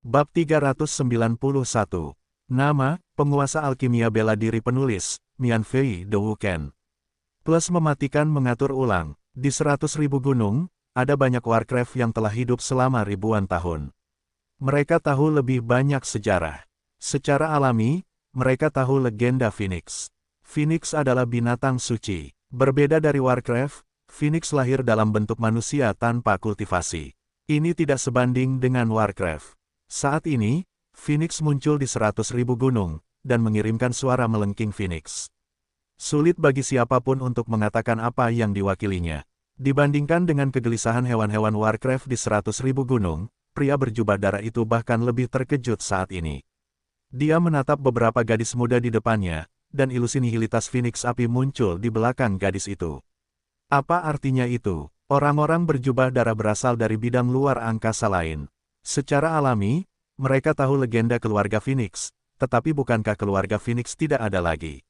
Bab 391. Nama, penguasa alkimia bela diri penulis, Mian Fei De Wuken. Plus mematikan mengatur ulang, di 100.000 gunung, ada banyak Warcraft yang telah hidup selama ribuan tahun. Mereka tahu lebih banyak sejarah. Secara alami, mereka tahu legenda Phoenix. Phoenix adalah binatang suci. Berbeda dari Warcraft, Phoenix lahir dalam bentuk manusia tanpa kultivasi. Ini tidak sebanding dengan Warcraft. Saat ini, Phoenix muncul di 100.000 gunung, dan mengirimkan suara melengking Phoenix. Sulit bagi siapapun untuk mengatakan apa yang diwakilinya. Dibandingkan dengan kegelisahan hewan-hewan Warcraft di 100.000 gunung, pria berjubah darah itu bahkan lebih terkejut saat ini. Dia menatap beberapa gadis muda di depannya, dan ilusi nihilitas Phoenix api muncul di belakang gadis itu. Apa artinya itu? Orang-orang berjubah darah berasal dari bidang luar angkasa lain. Secara alami, mereka tahu legenda keluarga Phoenix, tetapi bukankah keluarga Phoenix tidak ada lagi?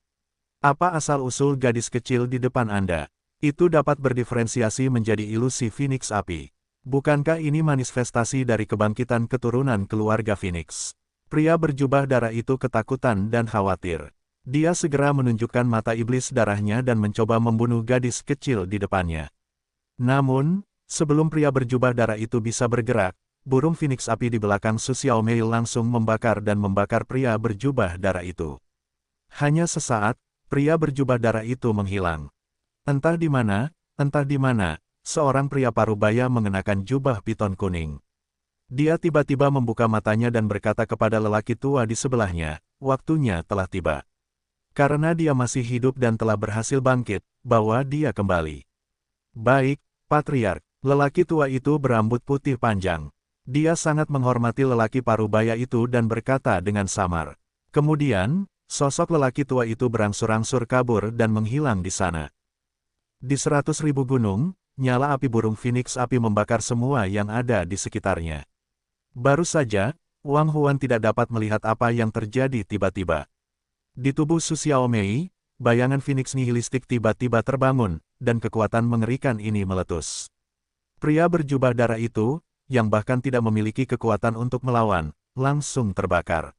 Apa asal-usul gadis kecil di depan Anda? Itu dapat berdiferensiasi menjadi ilusi Phoenix api. Bukankah ini manifestasi dari kebangkitan keturunan keluarga Phoenix? Pria berjubah darah itu ketakutan dan khawatir. Dia segera menunjukkan mata iblis darahnya dan mencoba membunuh gadis kecil di depannya. Namun, sebelum pria berjubah darah itu bisa bergerak, burung Phoenix api di belakang Su Xiaomei langsung membakar pria berjubah darah itu. Hanya sesaat, pria berjubah darah itu menghilang. Entah di mana, seorang pria parubaya mengenakan jubah piton kuning. Dia tiba-tiba membuka matanya dan berkata kepada lelaki tua di sebelahnya, waktunya telah tiba. Karena dia masih hidup dan telah berhasil bangkit, bawa dia kembali. Baik, Patriark, lelaki tua itu berambut putih panjang. Dia sangat menghormati lelaki parubaya itu dan berkata dengan samar. Kemudian, sosok lelaki tua itu berangsur-angsur kabur dan menghilang di sana. Di 100.000 gunung, nyala api burung Phoenix api membakar semua yang ada di sekitarnya. Baru saja, Wang Huan tidak dapat melihat apa yang terjadi tiba-tiba. Di tubuh Su Xiaomei, bayangan Phoenix nihilistik tiba-tiba terbangun, dan kekuatan mengerikan ini meletus. Pria berjubah darah itu, yang bahkan tidak memiliki kekuatan untuk melawan, langsung terbakar.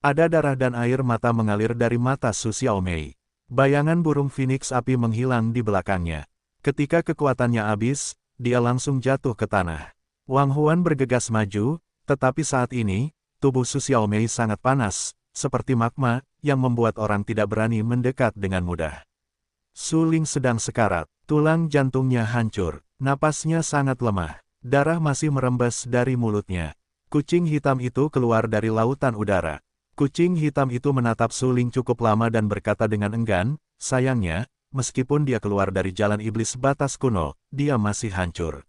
Ada darah dan air mata mengalir dari mata Su Xiaomei. Bayangan burung Phoenix api menghilang di belakangnya. Ketika kekuatannya habis, dia langsung jatuh ke tanah. Wang Huan bergegas maju, tetapi saat ini, tubuh Su Xiaomei sangat panas, seperti magma, yang membuat orang tidak berani mendekat dengan mudah. Su Ling sedang sekarat, tulang jantungnya hancur, napasnya sangat lemah. Darah masih merembes dari mulutnya. Kucing hitam itu keluar dari lautan udara. Kucing hitam itu menatap Su Ling cukup lama dan berkata dengan enggan, sayangnya, meskipun dia keluar dari jalan iblis batas kuno, dia masih hancur.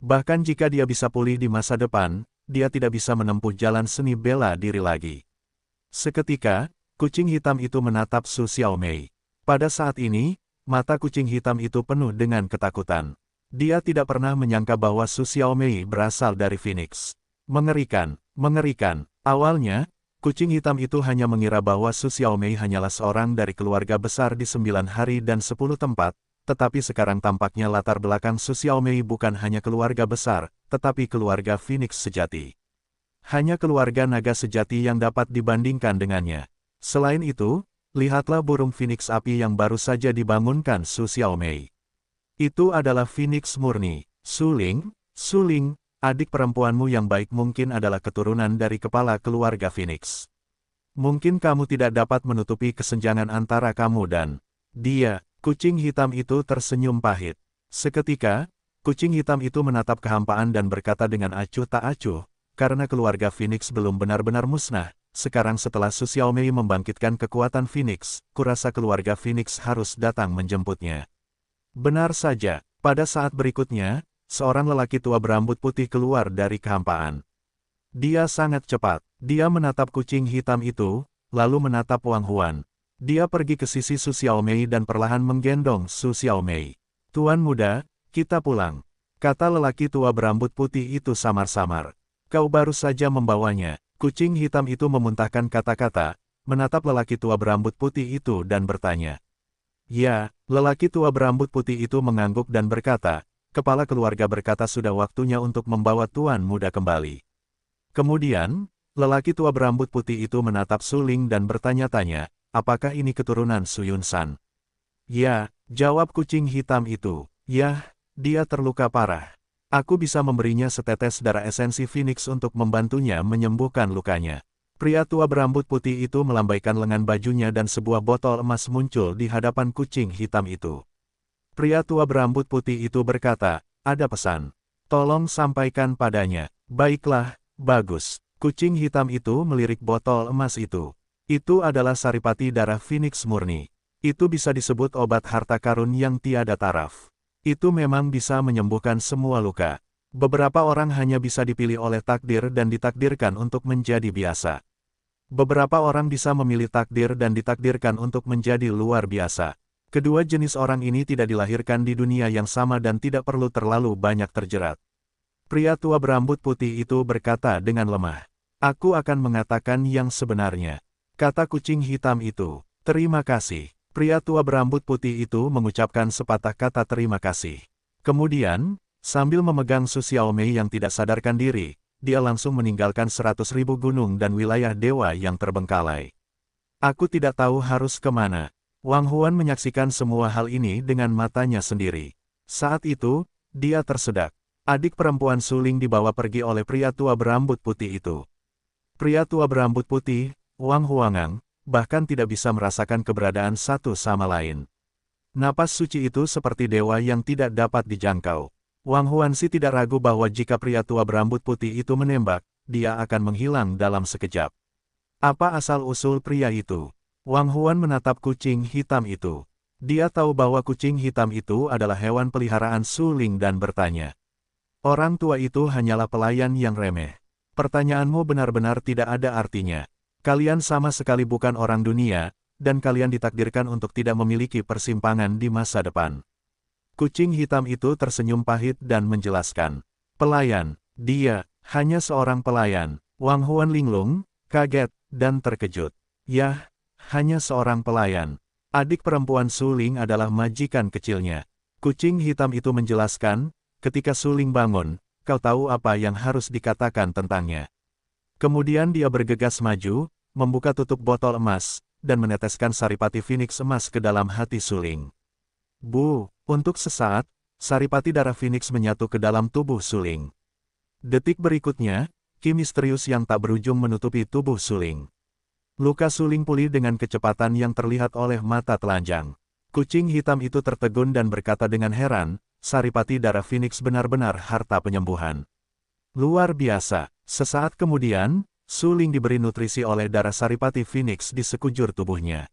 Bahkan jika dia bisa pulih di masa depan, dia tidak bisa menempuh jalan seni bela diri lagi. Seketika, kucing hitam itu menatap Su Xiaomei. Pada saat ini, mata kucing hitam itu penuh dengan ketakutan. Dia tidak pernah menyangka bahwa Su Xiaomei berasal dari Phoenix. Mengerikan, mengerikan. Awalnya, kucing hitam itu hanya mengira bahwa Su Xiaomei hanyalah seorang dari keluarga besar di 9 hari dan 10 tempat, tetapi sekarang tampaknya latar belakang Su Xiaomei bukan hanya keluarga besar, tetapi keluarga Phoenix sejati. Hanya keluarga naga sejati yang dapat dibandingkan dengannya. Selain itu, lihatlah burung Phoenix api yang baru saja dibangunkan Su Xiaomei. Itu adalah Phoenix murni. Su Ling, adik perempuanmu yang baik mungkin adalah keturunan dari kepala keluarga Phoenix. Mungkin kamu tidak dapat menutupi kesenjangan antara kamu dan dia. Kucing hitam itu tersenyum pahit. Seketika, kucing hitam itu menatap kehampaan dan berkata dengan acuh tak acuh, karena keluarga Phoenix belum benar-benar musnah. Sekarang setelah Su Xiaomei membangkitkan kekuatan Phoenix, kurasa keluarga Phoenix harus datang menjemputnya. Benar saja, pada saat berikutnya, seorang lelaki tua berambut putih keluar dari kehampaan. Dia sangat cepat. Dia menatap kucing hitam itu, lalu menatap Wang Huan. Dia pergi ke sisi Su Xiaomei dan perlahan menggendong Su Xiaomei. Tuan muda, kita pulang, kata lelaki tua berambut putih itu samar-samar. Kau baru saja membawanya. Kucing hitam itu memuntahkan kata-kata, menatap lelaki tua berambut putih itu dan bertanya. Ya, lelaki tua berambut putih itu mengangguk dan berkata, kepala keluarga berkata sudah waktunya untuk membawa tuan muda kembali. Kemudian, lelaki tua berambut putih itu menatap Suling dan bertanya-tanya, apakah ini keturunan Su Yunsan? Ya, jawab kucing hitam itu. Yah, dia terluka parah. Aku bisa memberinya setetes darah esensi Phoenix untuk membantunya menyembuhkan lukanya. Pria tua berambut putih itu melambaikan lengan bajunya dan sebuah botol emas muncul di hadapan kucing hitam itu. Pria tua berambut putih itu berkata, ada pesan. Tolong sampaikan padanya. Baiklah, bagus. Kucing hitam itu melirik botol emas itu. Itu adalah saripati darah Phoenix murni. Itu bisa disebut obat harta karun yang tiada taraf. Itu memang bisa menyembuhkan semua luka. Beberapa orang hanya bisa dipilih oleh takdir dan ditakdirkan untuk menjadi biasa. Beberapa orang bisa memilih takdir dan ditakdirkan untuk menjadi luar biasa. Kedua jenis orang ini tidak dilahirkan di dunia yang sama dan tidak perlu terlalu banyak terjerat. Pria tua berambut putih itu berkata dengan lemah. Aku akan mengatakan yang sebenarnya. Kata kucing hitam itu. Terima kasih. Pria tua berambut putih itu mengucapkan sepatah kata terima kasih. Kemudian, sambil memegang Su Xiaomei yang tidak sadarkan diri, dia langsung meninggalkan 100.000 gunung dan wilayah dewa yang terbengkalai. Aku tidak tahu harus kemana. Wang Huan menyaksikan semua hal ini dengan matanya sendiri. Saat itu, dia tersedak. Adik perempuan Suling dibawa pergi oleh pria tua berambut putih itu. Pria tua berambut putih, Wang Huangang, bahkan tidak bisa merasakan keberadaan satu sama lain. Napas suci itu seperti dewa yang tidak dapat dijangkau. Wang Huanxi tidak ragu bahwa jika pria tua berambut putih itu menembak, dia akan menghilang dalam sekejap. Apa asal-usul pria itu? Wang Huan menatap kucing hitam itu. Dia tahu bahwa kucing hitam itu adalah hewan peliharaan Suling dan bertanya. Orang tua itu hanyalah pelayan yang remeh. Pertanyaanmu benar-benar tidak ada artinya. Kalian sama sekali bukan orang dunia, dan kalian ditakdirkan untuk tidak memiliki persimpangan di masa depan. Kucing hitam itu tersenyum pahit dan menjelaskan. Pelayan, dia, hanya seorang pelayan. Wang Huan linglung, kaget, dan terkejut. Yah, hanya seorang pelayan. Adik perempuan Suling adalah majikan kecilnya. Kucing hitam itu menjelaskan, ketika Suling bangun, kau tahu apa yang harus dikatakan tentangnya. Kemudian dia bergegas maju, membuka tutup botol emas, dan meneteskan saripati Phoenix emas ke dalam hati Suling. Bu, untuk sesaat, saripati darah Phoenix menyatu ke dalam tubuh Suling. Detik berikutnya, ki misterius yang tak berujung menutupi tubuh Suling. Luka Suling pulih dengan kecepatan yang terlihat oleh mata telanjang. Kucing hitam itu tertegun dan berkata dengan heran, saripati darah Phoenix benar-benar harta penyembuhan. Luar biasa. Sesaat kemudian, Suling diberi nutrisi oleh darah saripati Phoenix di sekujur tubuhnya.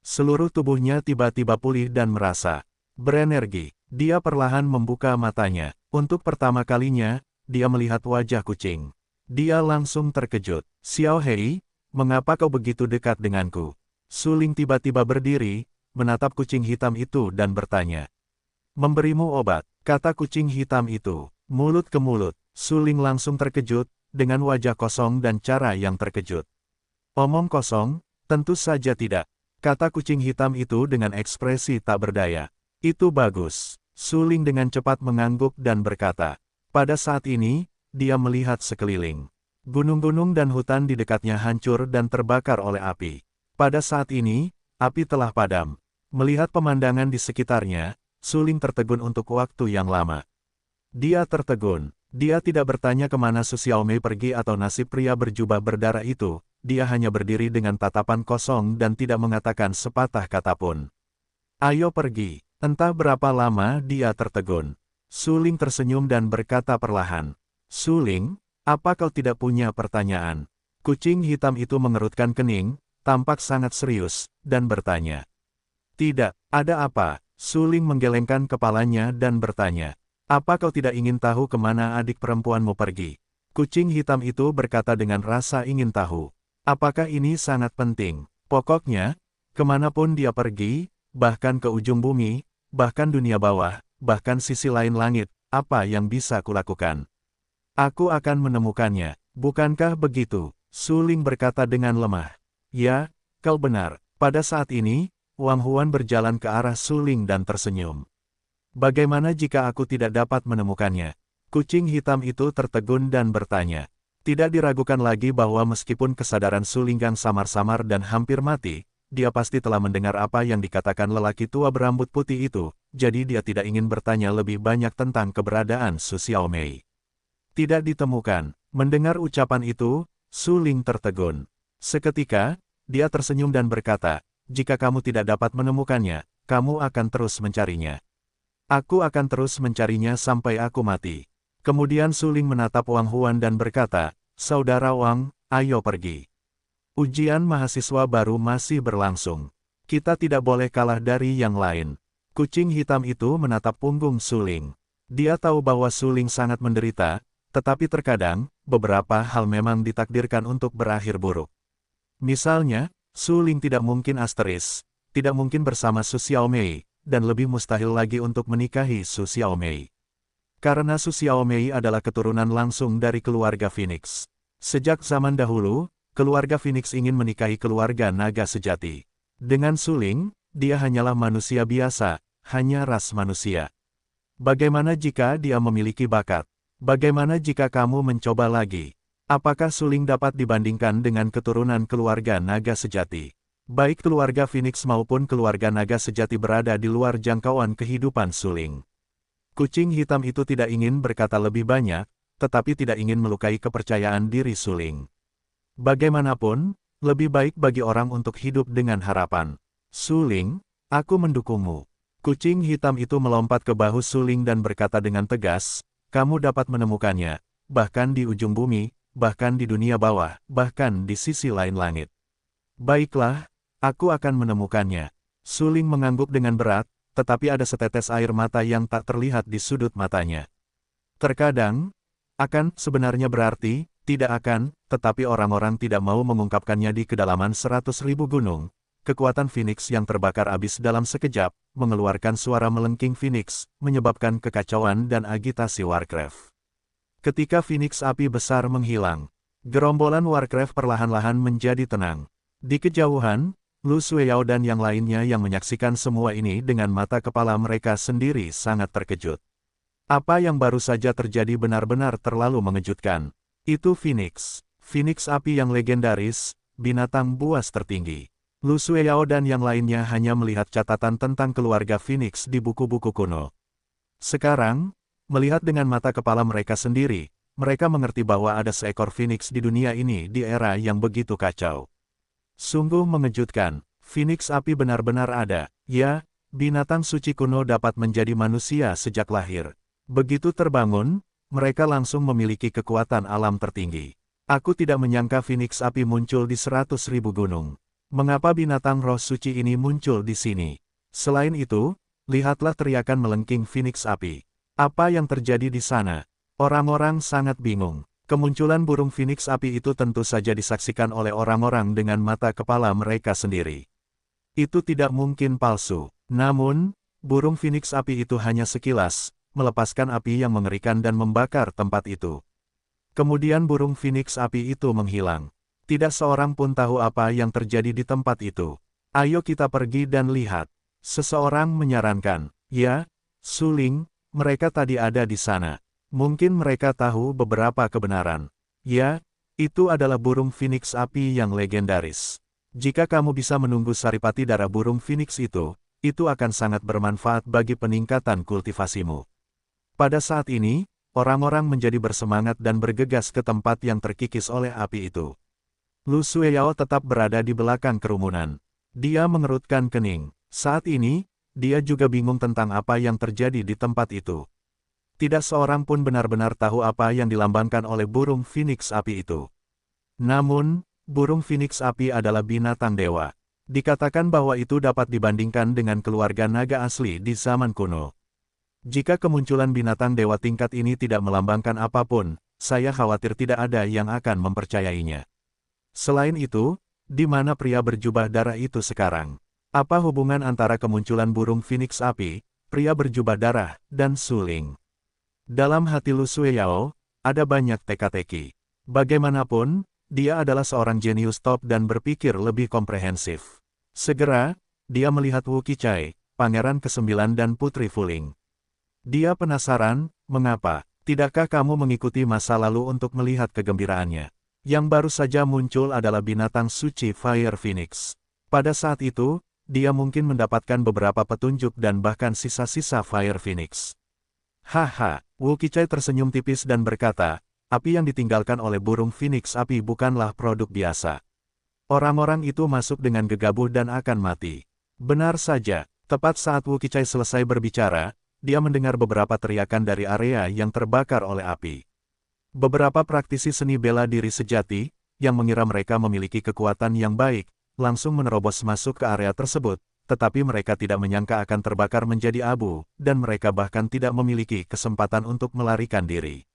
Seluruh tubuhnya tiba-tiba pulih dan merasa berenergi. Dia perlahan membuka matanya. Untuk pertama kalinya, dia melihat wajah kucing. Dia langsung terkejut. Xiao Hei, mengapa kau begitu dekat denganku? Suling tiba-tiba berdiri, menatap kucing hitam itu dan bertanya. Memberimu obat, kata kucing hitam itu. Mulut ke mulut, Suling langsung terkejut, dengan wajah kosong dan cara yang terkejut. Omong kosong, tentu saja tidak, kata kucing hitam itu dengan ekspresi tak berdaya. Itu bagus. Suling dengan cepat mengangguk dan berkata. Pada saat ini, dia melihat sekeliling. Gunung-gunung dan hutan di dekatnya hancur dan terbakar oleh api. Pada saat ini, api telah padam. Melihat pemandangan di sekitarnya, Suling tertegun untuk waktu yang lama. Dia tertegun. Dia tidak bertanya kemana Su Xiaomei pergi atau nasib pria berjubah berdarah itu, dia hanya berdiri dengan tatapan kosong dan tidak mengatakan sepatah kata pun. Ayo pergi. Entah berapa lama dia tertegun. Suling tersenyum dan berkata perlahan. Suling, apa kau tidak punya pertanyaan? Kucing hitam itu mengerutkan kening, tampak sangat serius, dan bertanya. Tidak, ada apa? Suling menggelengkan kepalanya dan bertanya. Apa kau tidak ingin tahu kemana adik perempuanmu pergi? Kucing hitam itu berkata dengan rasa ingin tahu. Apakah ini sangat penting? Pokoknya, kemanapun dia pergi, bahkan ke ujung bumi, bahkan dunia bawah, bahkan sisi lain langit, apa yang bisa kulakukan? Aku akan menemukannya. Bukankah begitu? Suling berkata dengan lemah. Ya, kau benar. Pada saat ini, Wang Huan berjalan ke arah Suling dan tersenyum. Bagaimana jika aku tidak dapat menemukannya? Kucing hitam itu tertegun dan bertanya. Tidak diragukan lagi bahwa meskipun kesadaran Su Linggang samar-samar dan hampir mati, dia pasti telah mendengar apa yang dikatakan lelaki tua berambut putih itu, jadi dia tidak ingin bertanya lebih banyak tentang keberadaan Su Xiaomei. Tidak ditemukan. Mendengar ucapan itu, Su Ling tertegun. Seketika, dia tersenyum dan berkata, jika kamu tidak dapat menemukannya, kamu akan terus mencarinya. Aku akan terus mencarinya sampai aku mati. Kemudian Su Ling menatap Wang Huan dan berkata, Saudara Wang, ayo pergi. Ujian mahasiswa baru masih berlangsung. Kita tidak boleh kalah dari yang lain. Kucing hitam itu menatap punggung Su Ling. Dia tahu bahwa Su Ling sangat menderita, tetapi terkadang, beberapa hal memang ditakdirkan untuk berakhir buruk. Misalnya, Su Ling tidak mungkin asteris, tidak mungkin bersama Su Xiaomei, dan lebih mustahil lagi untuk menikahi Su Xiaomei. Karena Su Xiaomei adalah keturunan langsung dari keluarga Phoenix. Sejak zaman dahulu, keluarga Phoenix ingin menikahi keluarga naga sejati. Dengan Su Ling, dia hanyalah manusia biasa, hanya ras manusia. Bagaimana jika dia memiliki bakat? Bagaimana jika kamu mencoba lagi? Apakah Su Ling dapat dibandingkan dengan keturunan keluarga naga sejati? Baik keluarga Phoenix maupun keluarga naga sejati berada di luar jangkauan kehidupan Su Ling. Kucing hitam itu tidak ingin berkata lebih banyak, tetapi tidak ingin melukai kepercayaan diri Su Ling. Bagaimanapun, lebih baik bagi orang untuk hidup dengan harapan. Su Ling, aku mendukungmu. Kucing hitam itu melompat ke bahu Su Ling dan berkata dengan tegas, kamu dapat menemukannya, bahkan di ujung bumi, bahkan di dunia bawah, bahkan di sisi lain langit. Baiklah, aku akan menemukannya. Su Ling mengangguk dengan berat, tetapi ada setetes air mata yang tak terlihat di sudut matanya. Terkadang, akan sebenarnya berarti, tidak akan, tetapi orang-orang tidak mau mengungkapkannya di kedalaman 100.000 gunung. Kekuatan Phoenix yang terbakar habis dalam sekejap, mengeluarkan suara melengking Phoenix, menyebabkan kekacauan dan agitasi Warcraft. Ketika Phoenix api besar menghilang, gerombolan Warcraft perlahan-lahan menjadi tenang. Di kejauhan, Lu Sueyao dan yang lainnya yang menyaksikan semua ini dengan mata kepala mereka sendiri sangat terkejut. Apa yang baru saja terjadi benar-benar terlalu mengejutkan. Itu Phoenix. Phoenix api yang legendaris, binatang buas tertinggi. Lu Sueyao dan yang lainnya hanya melihat catatan tentang keluarga Phoenix di buku-buku kuno. Sekarang, melihat dengan mata kepala mereka sendiri, mereka mengerti bahwa ada seekor Phoenix di dunia ini di era yang begitu kacau. Sungguh mengejutkan, Phoenix api benar-benar ada. Ya, binatang suci kuno dapat menjadi manusia sejak lahir. Begitu terbangun, mereka langsung memiliki kekuatan alam tertinggi. Aku tidak menyangka Phoenix api muncul di 100.000 gunung. Mengapa binatang roh suci ini muncul di sini? Selain itu, lihatlah teriakan melengking Phoenix api. Apa yang terjadi di sana? Orang-orang sangat bingung. Kemunculan burung Phoenix api itu tentu saja disaksikan oleh orang-orang dengan mata kepala mereka sendiri. Itu tidak mungkin palsu. Namun, burung Phoenix api itu hanya sekilas, melepaskan api yang mengerikan dan membakar tempat itu. Kemudian burung Phoenix api itu menghilang. Tidak seorang pun tahu apa yang terjadi di tempat itu. Ayo kita pergi dan lihat. Seseorang menyarankan. Ya, Su Ling, mereka tadi ada di sana. Mungkin mereka tahu beberapa kebenaran. Ya, itu adalah burung Phoenix api yang legendaris. Jika kamu bisa menunggu saripati darah burung Phoenix itu akan sangat bermanfaat bagi peningkatan kultivasimu. Pada saat ini, orang-orang menjadi bersemangat dan bergegas ke tempat yang terkikis oleh api itu. Lu Sueyao tetap berada di belakang kerumunan. Dia mengerutkan kening. Saat ini, dia juga bingung tentang apa yang terjadi di tempat itu. Tidak seorang pun benar-benar tahu apa yang dilambangkan oleh burung Phoenix api itu. Namun, burung Phoenix api adalah binatang dewa. Dikatakan bahwa itu dapat dibandingkan dengan keluarga naga asli di zaman kuno. Jika kemunculan binatang dewa tingkat ini tidak melambangkan apapun, saya khawatir tidak ada yang akan mempercayainya. Selain itu, di mana pria berjubah darah itu sekarang? Apa hubungan antara kemunculan burung Phoenix api, pria berjubah darah, dan Su Ling? Dalam hati Lu Sueyao, ada banyak teka-teki. Bagaimanapun, dia adalah seorang jenius top dan berpikir lebih komprehensif. Segera, dia melihat Wu Qichai, pangeran ke-9 dan putri Fuling. Dia penasaran, mengapa? Tidakkah kamu mengikuti masa lalu untuk melihat kegembiraannya? Yang baru saja muncul adalah binatang suci Fire Phoenix. Pada saat itu, dia mungkin mendapatkan beberapa petunjuk dan bahkan sisa-sisa Fire Phoenix. Haha, Wu Qichai tersenyum tipis dan berkata, api yang ditinggalkan oleh burung Phoenix api bukanlah produk biasa. Orang-orang itu masuk dengan gegabah dan akan mati. Benar saja. Tepat saat Wu Qichai selesai berbicara, dia mendengar beberapa teriakan dari area yang terbakar oleh api. Beberapa praktisi seni bela diri sejati, yang mengira mereka memiliki kekuatan yang baik, langsung menerobos masuk ke area tersebut, tetapi mereka tidak menyangka akan terbakar menjadi abu, dan mereka bahkan tidak memiliki kesempatan untuk melarikan diri.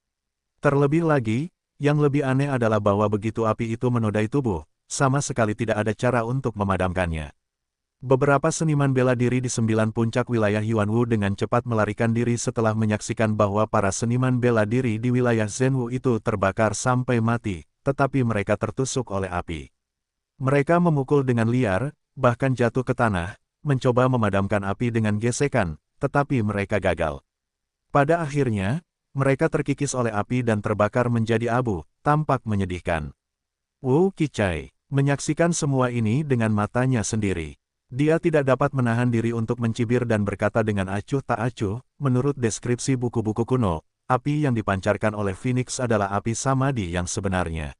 Terlebih lagi, yang lebih aneh adalah bahwa begitu api itu menodai tubuh, sama sekali tidak ada cara untuk memadamkannya. Beberapa seniman bela diri di 9 puncak wilayah Yuanwu dengan cepat melarikan diri setelah menyaksikan bahwa para seniman bela diri di wilayah Zhenwu itu terbakar sampai mati, tetapi mereka tertusuk oleh api. Mereka memukul dengan liar, bahkan jatuh ke tanah, mencoba memadamkan api dengan gesekan, tetapi mereka gagal. Pada akhirnya, mereka terkikis oleh api dan terbakar menjadi abu, tampak menyedihkan. Wu Qichai menyaksikan semua ini dengan matanya sendiri. Dia tidak dapat menahan diri untuk mencibir dan berkata dengan acuh tak acuh, menurut deskripsi buku-buku kuno, api yang dipancarkan oleh Phoenix adalah api samadhi yang sebenarnya.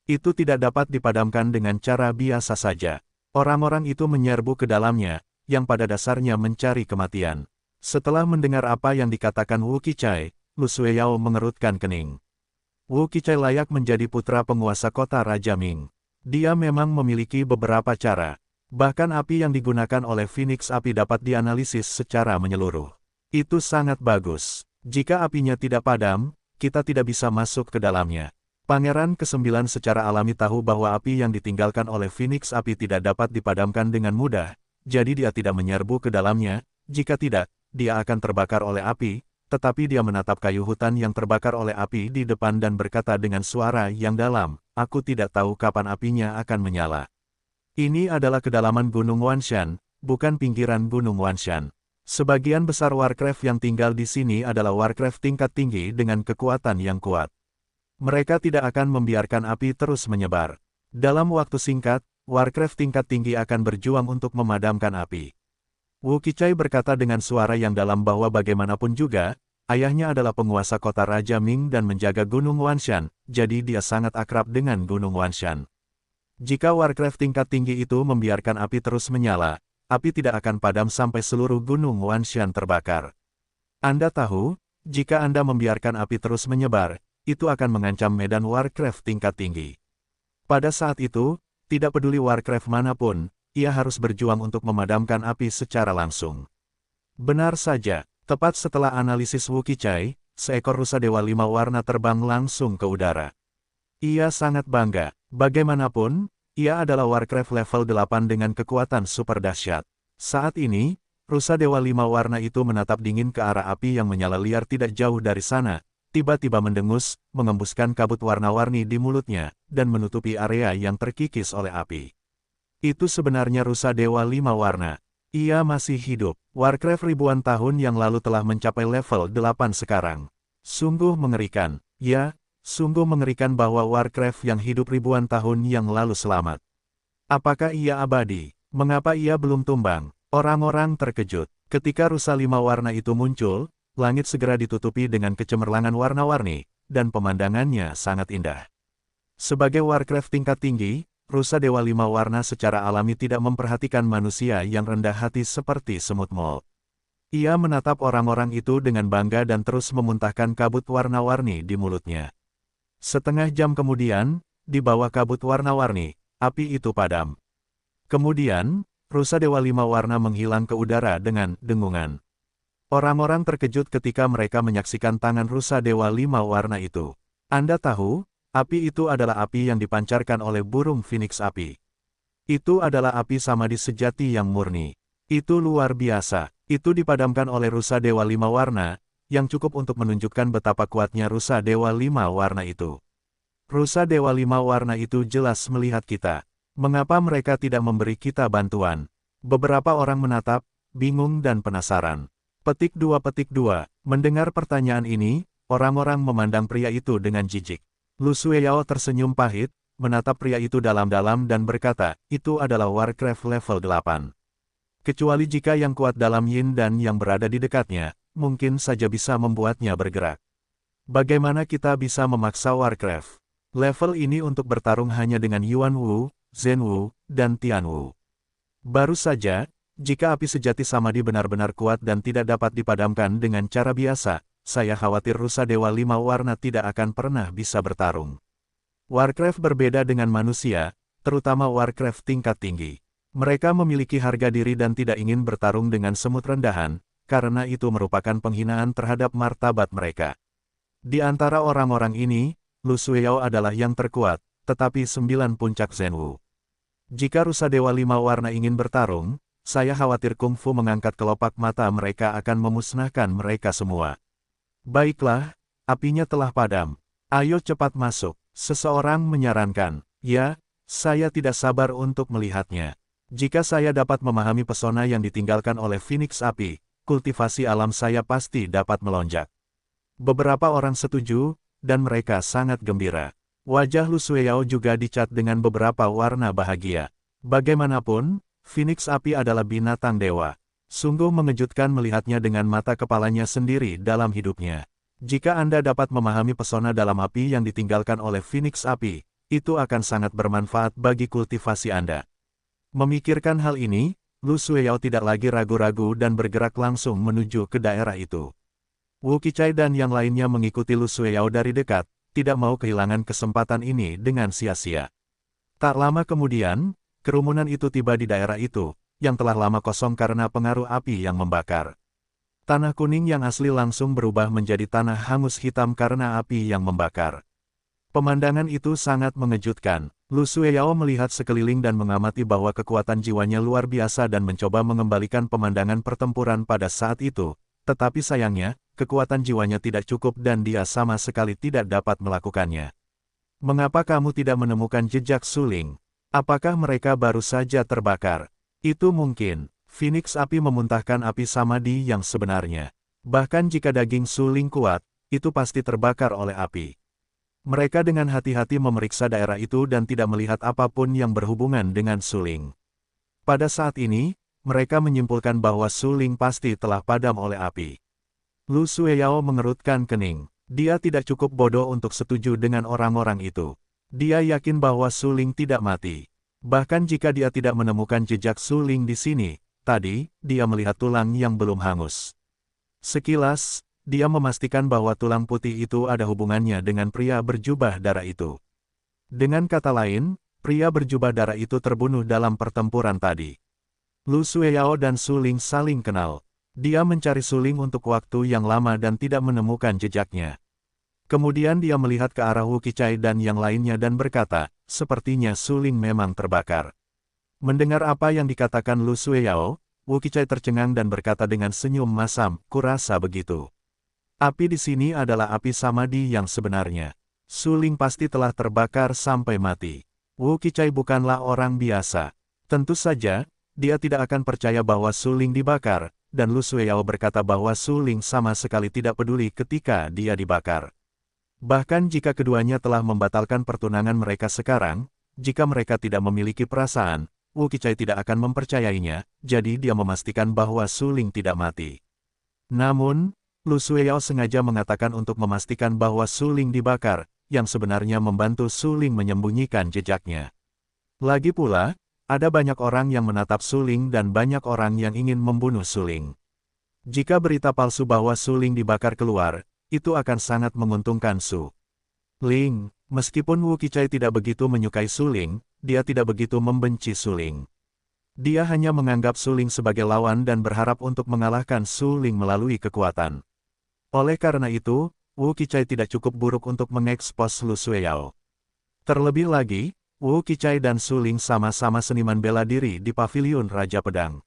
Itu tidak dapat dipadamkan dengan cara biasa saja. Orang-orang itu menyerbu ke dalamnya, yang pada dasarnya mencari kematian. Setelah mendengar apa yang dikatakan Wu Qichai, Lu Sueyao mengerutkan kening. Wu Qichai layak menjadi putra penguasa kota Raja Ming. Dia memang memiliki beberapa cara. Bahkan api yang digunakan oleh Phoenix api dapat dianalisis secara menyeluruh. Itu sangat bagus. Jika apinya tidak padam, kita tidak bisa masuk ke dalamnya. Pangeran ke-9 secara alami tahu bahwa api yang ditinggalkan oleh Phoenix api tidak dapat dipadamkan dengan mudah, jadi dia tidak menyerbu ke dalamnya, jika tidak, dia akan terbakar oleh api, tetapi dia menatap kayu hutan yang terbakar oleh api di depan dan berkata dengan suara yang dalam, aku tidak tahu kapan apinya akan menyala. Ini adalah kedalaman Gunung Wanshan, bukan pinggiran Gunung Wanshan. Sebagian besar Warcraft yang tinggal di sini adalah Warcraft tingkat tinggi dengan kekuatan yang kuat. Mereka tidak akan membiarkan api terus menyebar. Dalam waktu singkat, Warcraft tingkat tinggi akan berjuang untuk memadamkan api. Wu Qichai berkata dengan suara yang dalam bahwa bagaimanapun juga, ayahnya adalah penguasa kota Raja Ming dan menjaga Gunung Wanshan, jadi dia sangat akrab dengan Gunung Wanshan. Jika Warcraft tingkat tinggi itu membiarkan api terus menyala, api tidak akan padam sampai seluruh Gunung Wanshan terbakar. Anda tahu, jika Anda membiarkan api terus menyebar, itu akan mengancam medan Warcraft tingkat tinggi. Pada saat itu, tidak peduli Warcraft manapun, ia harus berjuang untuk memadamkan api secara langsung. Benar saja, tepat setelah analisis Wu Qichai, seekor rusa dewa 5 warna terbang langsung ke udara. Ia sangat bangga. Bagaimanapun, ia adalah Warcraft level 8 dengan kekuatan super dahsyat. Saat ini, rusa dewa 5 warna itu menatap dingin ke arah api yang menyala liar tidak jauh dari sana, tiba-tiba mendengus, mengembuskan kabut warna-warni di mulutnya, dan menutupi area yang terkikis oleh api. Itu sebenarnya rusa dewa 5 warna. Ia masih hidup. Warcraft ribuan tahun yang lalu telah mencapai level 8 sekarang. Sungguh mengerikan. Ya, sungguh mengerikan bahwa Warcraft yang hidup ribuan tahun yang lalu selamat. Apakah ia abadi? Mengapa ia belum tumbang? Orang-orang terkejut. Ketika rusa 5 warna itu muncul, langit segera ditutupi dengan kecemerlangan warna-warni, dan pemandangannya sangat indah. Sebagai Warcraft tingkat tinggi, rusa dewa 5 warna secara alami tidak memperhatikan manusia yang rendah hati seperti semut mold. Ia menatap orang-orang itu dengan bangga dan terus memuntahkan kabut warna-warni di mulutnya. Setengah jam kemudian, di bawah kabut warna-warni, api itu padam. Kemudian, rusa dewa 5 warna menghilang ke udara dengan dengungan. Orang-orang terkejut ketika mereka menyaksikan tangan rusa dewa 5 warna itu. Anda tahu, api itu adalah api yang dipancarkan oleh burung Phoenix api. Itu adalah api samadhi sejati yang murni. Itu luar biasa. Itu dipadamkan oleh rusa dewa 5 warna, yang cukup untuk menunjukkan betapa kuatnya rusa dewa 5 warna itu. Rusa dewa 5 warna itu jelas melihat kita. Mengapa mereka tidak memberi kita bantuan? Beberapa orang menatap, bingung dan penasaran. Petik 2. Mendengar pertanyaan ini, Orang-orang memandang pria itu dengan jijik. Lu Sueyao tersenyum pahit, menatap pria itu dalam-dalam dan berkata, itu adalah Warcraft level 8. Kecuali jika yang kuat dalam Yin dan yang berada di dekatnya, mungkin saja bisa membuatnya bergerak. Bagaimana kita bisa memaksa Warcraft level ini untuk bertarung hanya dengan Yuan Wu, Zhen Wu, dan Tian Wu? Baru saja, jika api sejati Samadhi benar-benar kuat dan tidak dapat dipadamkan dengan cara biasa, saya khawatir Rusa Dewa Lima Warna tidak akan pernah bisa bertarung. Warcraft berbeda dengan manusia, terutama Warcraft tingkat tinggi. Mereka memiliki harga diri dan tidak ingin bertarung dengan semut rendahan, karena itu merupakan penghinaan terhadap martabat mereka. Di antara orang-orang ini, Lu Sueyao adalah yang terkuat, tetapi 9 puncak Zhen Wu. Jika Rusa Dewa Lima Warna ingin bertarung, saya khawatir Kung Fu mengangkat kelopak mata mereka akan memusnahkan mereka semua. Baiklah, apinya telah padam. Ayo cepat masuk. Seseorang menyarankan. Ya, saya tidak sabar untuk melihatnya. Jika saya dapat memahami pesona yang ditinggalkan oleh Phoenix Api, kultivasi alam saya pasti dapat melonjak. Beberapa orang setuju, dan mereka sangat gembira. Wajah Lu Sueyao juga dicat dengan beberapa warna bahagia. Bagaimanapun, Phoenix Api adalah binatang dewa. Sungguh mengejutkan melihatnya dengan mata kepalanya sendiri dalam hidupnya. Jika Anda dapat memahami pesona dalam api yang ditinggalkan oleh Phoenix Api, itu akan sangat bermanfaat bagi kultivasi Anda. Memikirkan hal ini, Lu Sueyao tidak lagi ragu-ragu dan bergerak langsung menuju ke daerah itu. Wu Qichai dan yang lainnya mengikuti Lu Sueyao dari dekat, tidak mau kehilangan kesempatan ini dengan sia-sia. Tak lama kemudian, kerumunan itu tiba di daerah itu, yang telah lama kosong karena pengaruh api yang membakar. Tanah kuning yang asli langsung berubah menjadi tanah hangus hitam karena api yang membakar. Pemandangan itu sangat mengejutkan. Lu Sueyao melihat sekeliling dan mengamati bahwa kekuatan jiwanya luar biasa dan mencoba mengembalikan pemandangan pertempuran pada saat itu. Tetapi sayangnya, kekuatan jiwanya tidak cukup dan dia sama sekali tidak dapat melakukannya. Mengapa kamu tidak menemukan jejak suling? Apakah mereka baru saja terbakar? Itu mungkin. Phoenix Api memuntahkan api samadhi yang sebenarnya. Bahkan jika daging suling kuat, itu pasti terbakar oleh api. Mereka dengan hati-hati memeriksa daerah itu dan tidak melihat apapun yang berhubungan dengan suling. Pada saat ini, mereka menyimpulkan bahwa suling pasti telah padam oleh api. Lu Sueyao mengerutkan kening. Dia tidak cukup bodoh untuk setuju dengan orang-orang itu. Dia yakin bahwa suling tidak mati. Bahkan jika dia tidak menemukan jejak suling di sini, tadi, dia melihat tulang yang belum hangus. Sekilas, dia memastikan bahwa tulang putih itu ada hubungannya dengan pria berjubah darah itu. Dengan kata lain, pria berjubah darah itu terbunuh dalam pertempuran tadi. Lu Sueyao dan Suling saling kenal. Dia mencari Suling untuk waktu yang lama dan tidak menemukan jejaknya. Kemudian dia melihat ke arah Wu Qichai dan yang lainnya dan berkata, sepertinya Suling memang terbakar. Mendengar apa yang dikatakan Lu Sueyao, Wu Qichai tercengang dan berkata dengan senyum masam, kurasa begitu. Api di sini adalah api samadhi yang sebenarnya. Suling pasti telah terbakar sampai mati. Wu Qichai bukanlah orang biasa. Tentu saja, dia tidak akan percaya bahwa Suling dibakar, dan Lu Sueyao berkata bahwa Suling sama sekali tidak peduli ketika dia dibakar. Bahkan jika keduanya telah membatalkan pertunangan mereka sekarang, jika mereka tidak memiliki perasaan, Wu Qichai tidak akan mempercayainya, jadi dia memastikan bahwa Suling tidak mati. Namun, Lu Sueyao sengaja mengatakan untuk memastikan bahwa Suling dibakar, yang sebenarnya membantu Suling menyembunyikan jejaknya. Lagi pula, ada banyak orang yang menatap Suling dan banyak orang yang ingin membunuh Suling. Jika berita palsu bahwa Suling dibakar keluar, itu akan sangat menguntungkan Su Ling. Meskipun Wu Qichai tidak begitu menyukai Suling, dia tidak begitu membenci Suling. Dia hanya menganggap Suling sebagai lawan dan berharap untuk mengalahkan Suling melalui kekuatan. Oleh karena itu, Wu Qichai tidak cukup buruk untuk mengekspos Lu Sueyao. Terlebih lagi, Wu Qichai dan Suling sama-sama seniman bela diri di Paviliun Raja Pedang.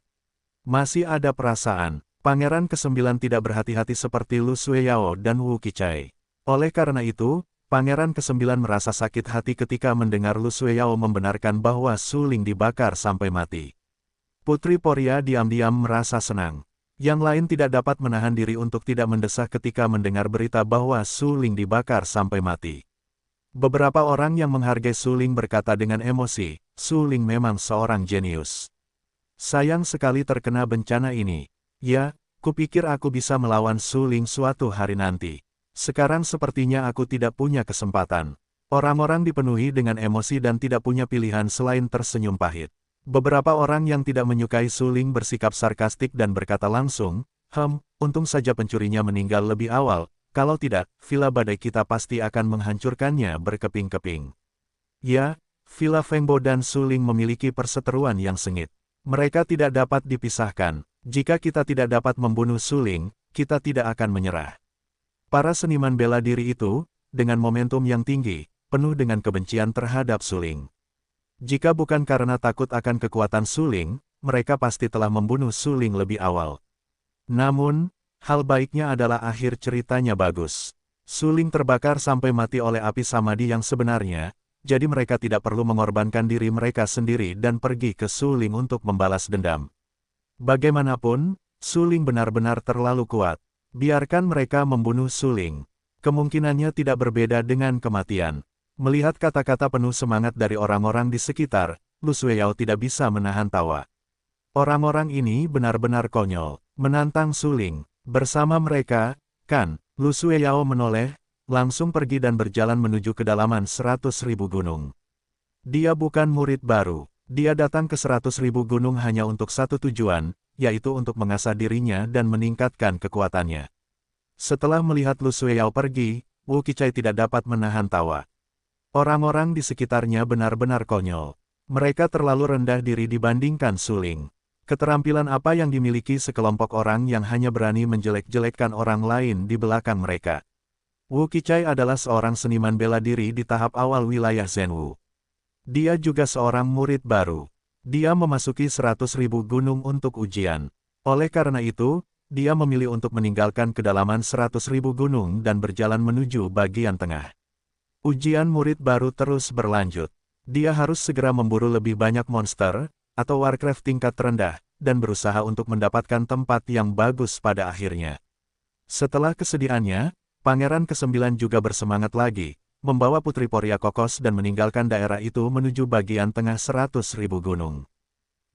Masih ada perasaan, Pangeran ke-9 tidak berhati-hati seperti Lu Sueyao dan Wu Qichai. Oleh karena itu, Pangeran ke-9 merasa sakit hati ketika mendengar Lu Sueyao membenarkan bahwa Suling dibakar sampai mati. Putri Poria diam-diam merasa senang. Yang lain tidak dapat menahan diri untuk tidak mendesah ketika mendengar berita bahwa Su Ling dibakar sampai mati. Beberapa orang yang menghargai Su Ling berkata dengan emosi, Su Ling memang seorang jenius. Sayang sekali terkena bencana ini. Ya, kupikir aku bisa melawan Su Ling suatu hari nanti. Sekarang sepertinya aku tidak punya kesempatan. Orang-orang dipenuhi dengan emosi dan tidak punya pilihan selain tersenyum pahit. Beberapa orang yang tidak menyukai Su Ling bersikap sarkastik dan berkata langsung, untung saja pencurinya meninggal lebih awal, kalau tidak, villa badai kita pasti akan menghancurkannya berkeping-keping. Ya, villa Fengbo dan Su Ling memiliki perseteruan yang sengit. Mereka tidak dapat dipisahkan. Jika kita tidak dapat membunuh Su Ling, kita tidak akan menyerah. Para seniman bela diri itu, dengan momentum yang tinggi, penuh dengan kebencian terhadap Su Ling. Jika bukan karena takut akan kekuatan Su Ling, mereka pasti telah membunuh Su Ling lebih awal. Namun, hal baiknya adalah akhir ceritanya bagus. Su Ling terbakar sampai mati oleh api samadhi yang sebenarnya, jadi mereka tidak perlu mengorbankan diri mereka sendiri dan pergi ke Su Ling untuk membalas dendam. Bagaimanapun, Su Ling benar-benar terlalu kuat. Biarkan mereka membunuh Su Ling. Kemungkinannya tidak berbeda dengan kematian. Melihat kata-kata penuh semangat dari orang-orang di sekitar, Lu Sueyao tidak bisa menahan tawa. Orang-orang ini benar-benar konyol, menantang Su Ling. Bersama mereka, kan, Lu Sueyao menoleh, langsung pergi dan berjalan menuju kedalaman 100.000 gunung. Dia bukan murid baru, dia datang ke 100.000 gunung hanya untuk satu tujuan, yaitu untuk mengasah dirinya dan meningkatkan kekuatannya. Setelah melihat Lu Sueyao pergi, Wu Qichai tidak dapat menahan tawa. Orang-orang di sekitarnya benar-benar konyol. Mereka terlalu rendah diri dibandingkan Su Ling. Keterampilan apa yang dimiliki sekelompok orang yang hanya berani menjelek-jelekkan orang lain di belakang mereka? Wu Qichai adalah seorang seniman bela diri di tahap awal wilayah Zhenwu. Dia juga seorang murid baru. Dia memasuki 100.000 gunung untuk ujian. Oleh karena itu, dia memilih untuk meninggalkan kedalaman 100.000 gunung dan berjalan menuju bagian tengah. Ujian murid baru terus berlanjut. Dia harus segera memburu lebih banyak monster, atau warcraft tingkat rendah, dan berusaha untuk mendapatkan tempat yang bagus pada akhirnya. Setelah kesediaannya, Pangeran ke-9 juga bersemangat lagi, membawa Putri Poria Kokos dan meninggalkan daerah itu menuju bagian tengah 100.000 gunung.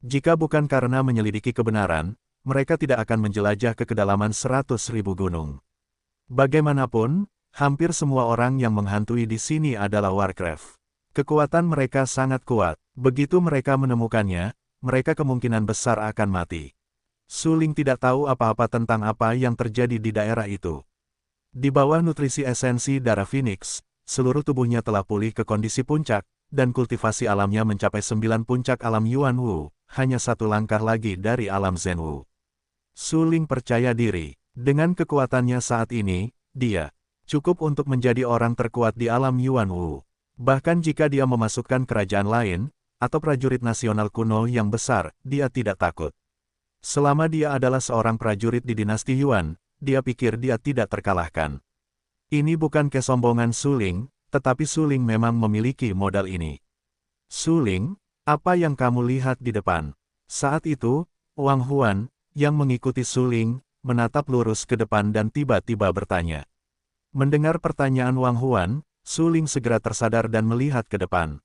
Jika bukan karena menyelidiki kebenaran, mereka tidak akan menjelajah ke kedalaman 100.000 gunung. Bagaimanapun, hampir semua orang yang menghantui di sini adalah Warcraft. Kekuatan mereka sangat kuat. Begitu mereka menemukannya, mereka kemungkinan besar akan mati. Su Ling tidak tahu apa-apa tentang apa yang terjadi di daerah itu. Di bawah nutrisi esensi darah Phoenix, seluruh tubuhnya telah pulih ke kondisi puncak, dan kultivasi alamnya mencapai 9 puncak alam Yuan Wu, hanya satu langkah lagi dari alam Zhenwu. Su Ling percaya diri. Dengan kekuatannya saat ini, dia cukup untuk menjadi orang terkuat di alam Yuan Wu. Bahkan jika dia memasukkan kerajaan lain, atau prajurit nasional kuno yang besar, dia tidak takut. Selama dia adalah seorang prajurit di dinasti Yuan, dia pikir dia tidak terkalahkan. Ini bukan kesombongan Su Ling, tetapi Su Ling memang memiliki modal ini. Su Ling, apa yang kamu lihat di depan? Saat itu, Wang Huan, yang mengikuti Su Ling, menatap lurus ke depan dan tiba-tiba bertanya. Mendengar pertanyaan Wang Huan, Su Ling segera tersadar dan melihat ke depan.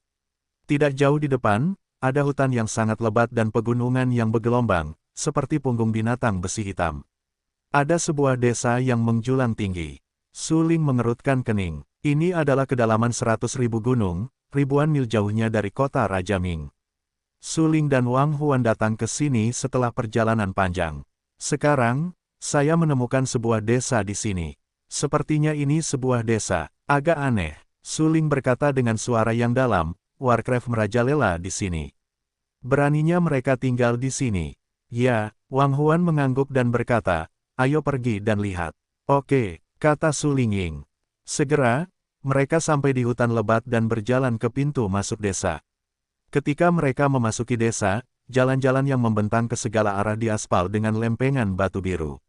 Tidak jauh di depan, ada hutan yang sangat lebat dan pegunungan yang bergelombang, seperti punggung binatang besi hitam. Ada sebuah desa yang menjulang tinggi. Su Ling mengerutkan kening. Ini adalah kedalaman 100.000 gunung, ribuan mil jauhnya dari kota Raja Ming. Su Ling dan Wang Huan datang ke sini setelah perjalanan panjang. Sekarang, saya menemukan sebuah desa di sini. Sepertinya ini sebuah desa. Agak aneh. Su Ling berkata dengan suara yang dalam, Warcraft merajalela di sini. Beraninya mereka tinggal di sini. Ya, Wang Huan mengangguk dan berkata, ayo pergi dan lihat. Oke, kata Su Lingying. Segera, mereka sampai di hutan lebat dan berjalan ke pintu masuk desa. Ketika mereka memasuki desa, jalan-jalan yang membentang ke segala arah diaspal dengan lempengan batu biru.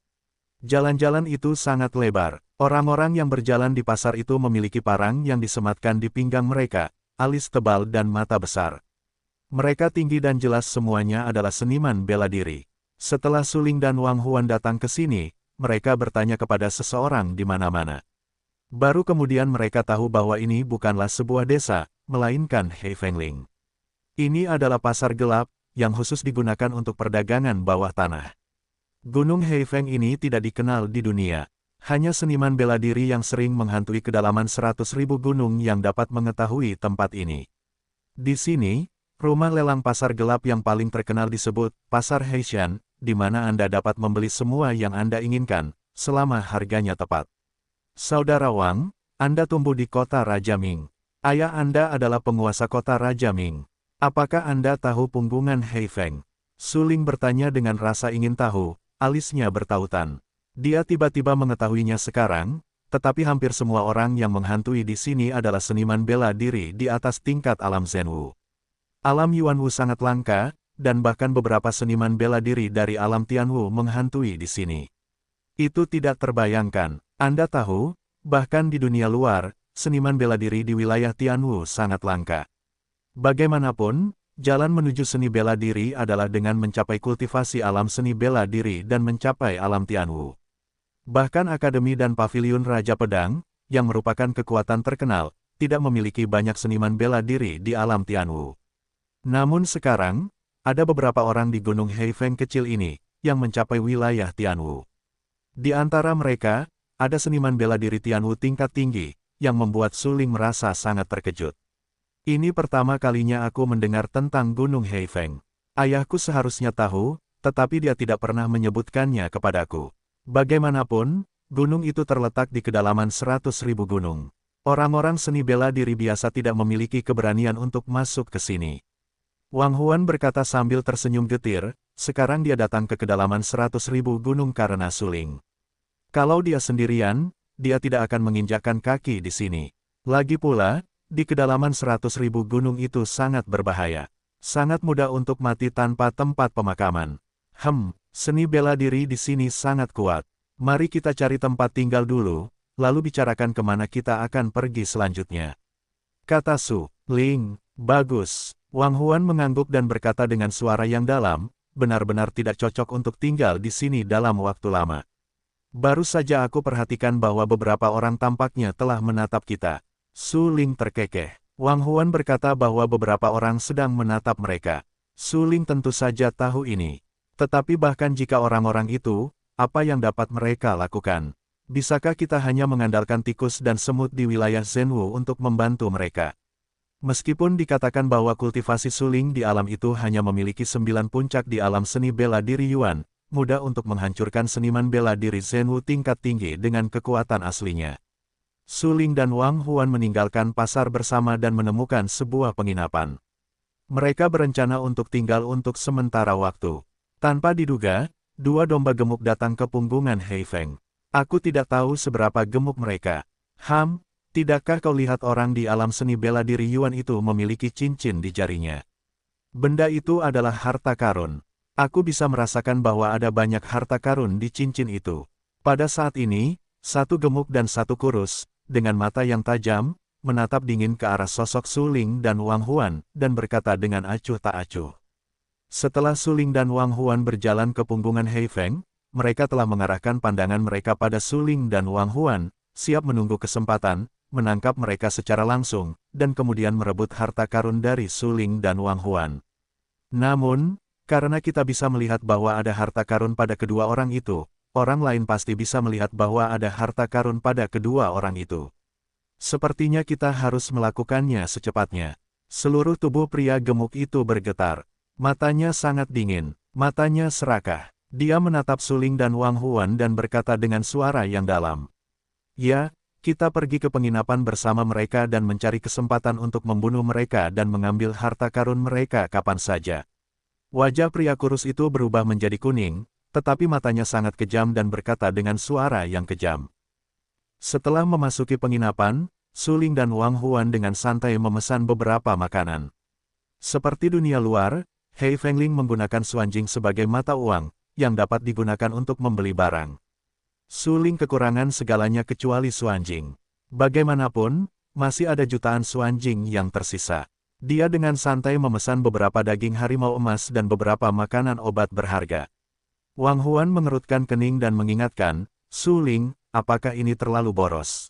Jalan-jalan itu sangat lebar. Orang-orang yang berjalan di pasar itu memiliki parang yang disematkan di pinggang mereka, alis tebal dan mata besar. Mereka tinggi dan jelas semuanya adalah seniman bela diri. Setelah Suling dan Wang Huan datang ke sini, mereka bertanya kepada seseorang di mana-mana. Baru kemudian mereka tahu bahwa ini bukanlah sebuah desa, melainkan Heifengling. Ini adalah pasar gelap, yang khusus digunakan untuk perdagangan bawah tanah. Gunung Heifeng ini tidak dikenal di dunia. Hanya seniman bela diri yang sering menghantui kedalaman 100.000 gunung yang dapat mengetahui tempat ini. Di sini, rumah lelang pasar gelap yang paling terkenal disebut Pasar Heishan, di mana Anda dapat membeli semua yang Anda inginkan, selama harganya tepat. Saudara Wang, Anda tumbuh di kota Raja Ming. Ayah Anda adalah penguasa kota Raja Ming. Apakah Anda tahu punggungan Heifeng? Suling bertanya dengan rasa ingin tahu, alisnya bertautan. Dia tiba-tiba mengetahuinya sekarang, tetapi hampir semua orang yang menghantui di sini adalah seniman bela diri di atas tingkat alam Zhenwu. Alam Yuanwu sangat langka, dan bahkan beberapa seniman bela diri dari alam Tianwu menghantui di sini. Itu tidak terbayangkan. Anda tahu, bahkan di dunia luar, seniman bela diri di wilayah Tianwu sangat langka. Bagaimanapun, jalan menuju seni bela diri adalah dengan mencapai kultivasi alam seni bela diri dan mencapai alam Tianwu. Bahkan Akademi dan Paviliun Raja Pedang, yang merupakan kekuatan terkenal, tidak memiliki banyak seniman bela diri di alam Tianwu. Namun sekarang, ada beberapa orang di Gunung Heifeng kecil ini, yang mencapai wilayah Tianwu. Di antara mereka, ada seniman bela diri Tianwu tingkat tinggi, yang membuat Suling merasa sangat terkejut. Ini pertama kalinya aku mendengar tentang Gunung Heifeng. Ayahku seharusnya tahu, tetapi dia tidak pernah menyebutkannya kepadaku. Bagaimanapun, gunung itu terletak di kedalaman 100.000 gunung. Orang-orang seni bela diri biasa tidak memiliki keberanian untuk masuk ke sini. Wang Huan berkata sambil tersenyum getir, sekarang dia datang ke kedalaman 100.000 gunung karena Suling. Kalau dia sendirian, dia tidak akan menginjakkan kaki di sini. Lagi pula, di kedalaman 100.000 gunung itu sangat berbahaya. Sangat mudah untuk mati tanpa tempat pemakaman. Seni bela diri di sini sangat kuat. Mari kita cari tempat tinggal dulu, lalu bicarakan kemana kita akan pergi selanjutnya. Kata Su Ling, bagus. Wang Huan mengangguk dan berkata dengan suara yang dalam, benar-benar tidak cocok untuk tinggal di sini dalam waktu lama. Baru saja aku perhatikan bahwa beberapa orang tampaknya telah menatap kita. Su Ling terkekeh. Wang Huan berkata bahwa beberapa orang sedang menatap mereka. Su Ling tentu saja tahu ini. Tetapi bahkan jika orang-orang itu, apa yang dapat mereka lakukan? Bisakah kita hanya mengandalkan tikus dan semut di wilayah Zhenwu untuk membantu mereka? Meskipun dikatakan bahwa kultivasi Suling di alam itu hanya memiliki 9 puncak di alam seni bela diri Yuan, mudah untuk menghancurkan seniman bela diri Zhenwu tingkat tinggi dengan kekuatan aslinya. Suling dan Wang Huan meninggalkan pasar bersama dan menemukan sebuah penginapan. Mereka berencana untuk tinggal untuk sementara waktu. Tanpa diduga, 2 domba gemuk datang ke punggungan Heifeng. Aku tidak tahu seberapa gemuk mereka. Tidakkah kau lihat orang di alam seni bela diri Yuan itu memiliki cincin di jarinya? Benda itu adalah harta karun. Aku bisa merasakan bahwa ada banyak harta karun di cincin itu. Pada saat ini, satu gemuk dan satu kurus, dengan mata yang tajam, menatap dingin ke arah sosok Suling dan Wang Huan, dan berkata dengan acuh tak acuh. Setelah Suling dan Wang Huan berjalan ke punggungan Heifeng, mereka telah mengarahkan pandangan mereka pada Suling dan Wang Huan, siap menunggu kesempatan, menangkap mereka secara langsung, dan kemudian merebut harta karun dari Suling dan Wang Huan. Namun, karena kita bisa melihat bahwa ada harta karun pada kedua orang itu, orang lain pasti bisa melihat bahwa ada harta karun pada kedua orang itu. Sepertinya kita harus melakukannya secepatnya. Seluruh tubuh pria gemuk itu bergetar. Matanya sangat dingin, matanya serakah. Dia menatap Suling dan Wang Huan dan berkata dengan suara yang dalam. Ya, kita pergi ke penginapan bersama mereka dan mencari kesempatan untuk membunuh mereka dan mengambil harta karun mereka kapan saja. Wajah pria kurus itu berubah menjadi kuning, tetapi matanya sangat kejam dan berkata dengan suara yang kejam. Setelah memasuki penginapan, Suling dan Wang Huan dengan santai memesan beberapa makanan. Seperti dunia luar, Heifengling menggunakan Suanjing sebagai mata uang, yang dapat digunakan untuk membeli barang. Suling kekurangan segalanya kecuali Suanjing. Bagaimanapun, masih ada jutaan Suanjing yang tersisa. Dia dengan santai memesan beberapa daging harimau emas dan beberapa makanan obat berharga. Wang Huan mengerutkan kening dan mengingatkan, Su Ling, apakah ini terlalu boros?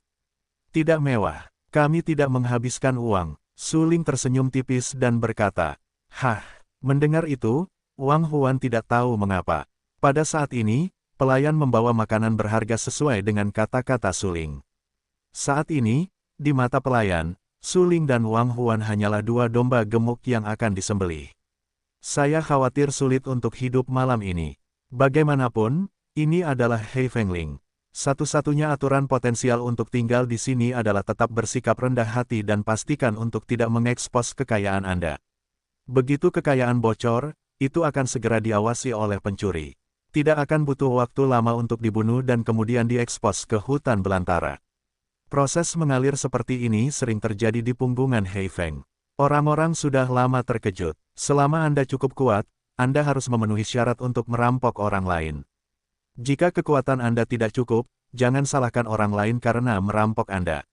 Tidak mewah. Kami tidak menghabiskan uang. Su Ling tersenyum tipis dan berkata, Hah, mendengar itu, Wang Huan tidak tahu mengapa. Pada saat ini, pelayan membawa makanan berharga sesuai dengan kata-kata Su Ling. Saat ini, di mata pelayan, Su Ling dan Wang Huan hanyalah dua domba gemuk yang akan disembelih. Saya khawatir sulit untuk hidup malam ini. Bagaimanapun, ini adalah Hei Fengling. Satu-satunya aturan potensial untuk tinggal di sini adalah tetap bersikap rendah hati dan pastikan untuk tidak mengekspos kekayaan Anda. Begitu kekayaan bocor, itu akan segera diawasi oleh pencuri. Tidak akan butuh waktu lama untuk dibunuh dan kemudian diekspos ke hutan belantara. Proses mengalir seperti ini sering terjadi di punggungan Hei Feng. Orang-orang sudah lama terkejut. Selama Anda cukup kuat, Anda harus memenuhi syarat untuk merampok orang lain. Jika kekuatan Anda tidak cukup, jangan salahkan orang lain karena merampok Anda.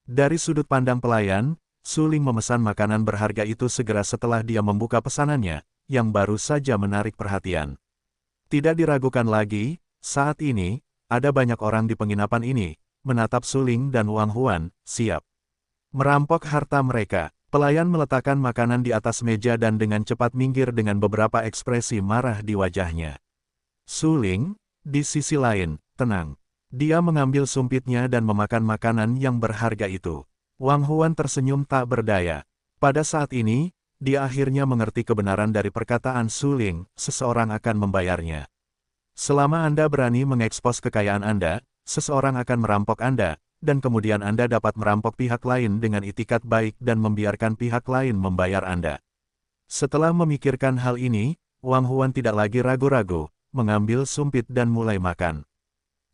Dari sudut pandang pelayan, Su Ling memesan makanan berharga itu segera setelah dia membuka pesanannya, yang baru saja menarik perhatian. Tidak diragukan lagi, saat ini, ada banyak orang di penginapan ini, menatap Su Ling dan Wang Huan, siap merampok harta mereka. Pelayan meletakkan makanan di atas meja dan dengan cepat minggir dengan beberapa ekspresi marah di wajahnya. Su Ling, di sisi lain, tenang. Dia mengambil sumpitnya dan memakan makanan yang berharga itu. Wang Huan tersenyum tak berdaya. Pada saat ini, dia akhirnya mengerti kebenaran dari perkataan Su Ling, seseorang akan membayarnya. Selama Anda berani mengekspos kekayaan Anda, seseorang akan merampok Anda, dan kemudian Anda dapat merampok pihak lain dengan itikat baik dan membiarkan pihak lain membayar Anda. Setelah memikirkan hal ini, Wang Huan tidak lagi ragu-ragu, mengambil sumpit dan mulai makan.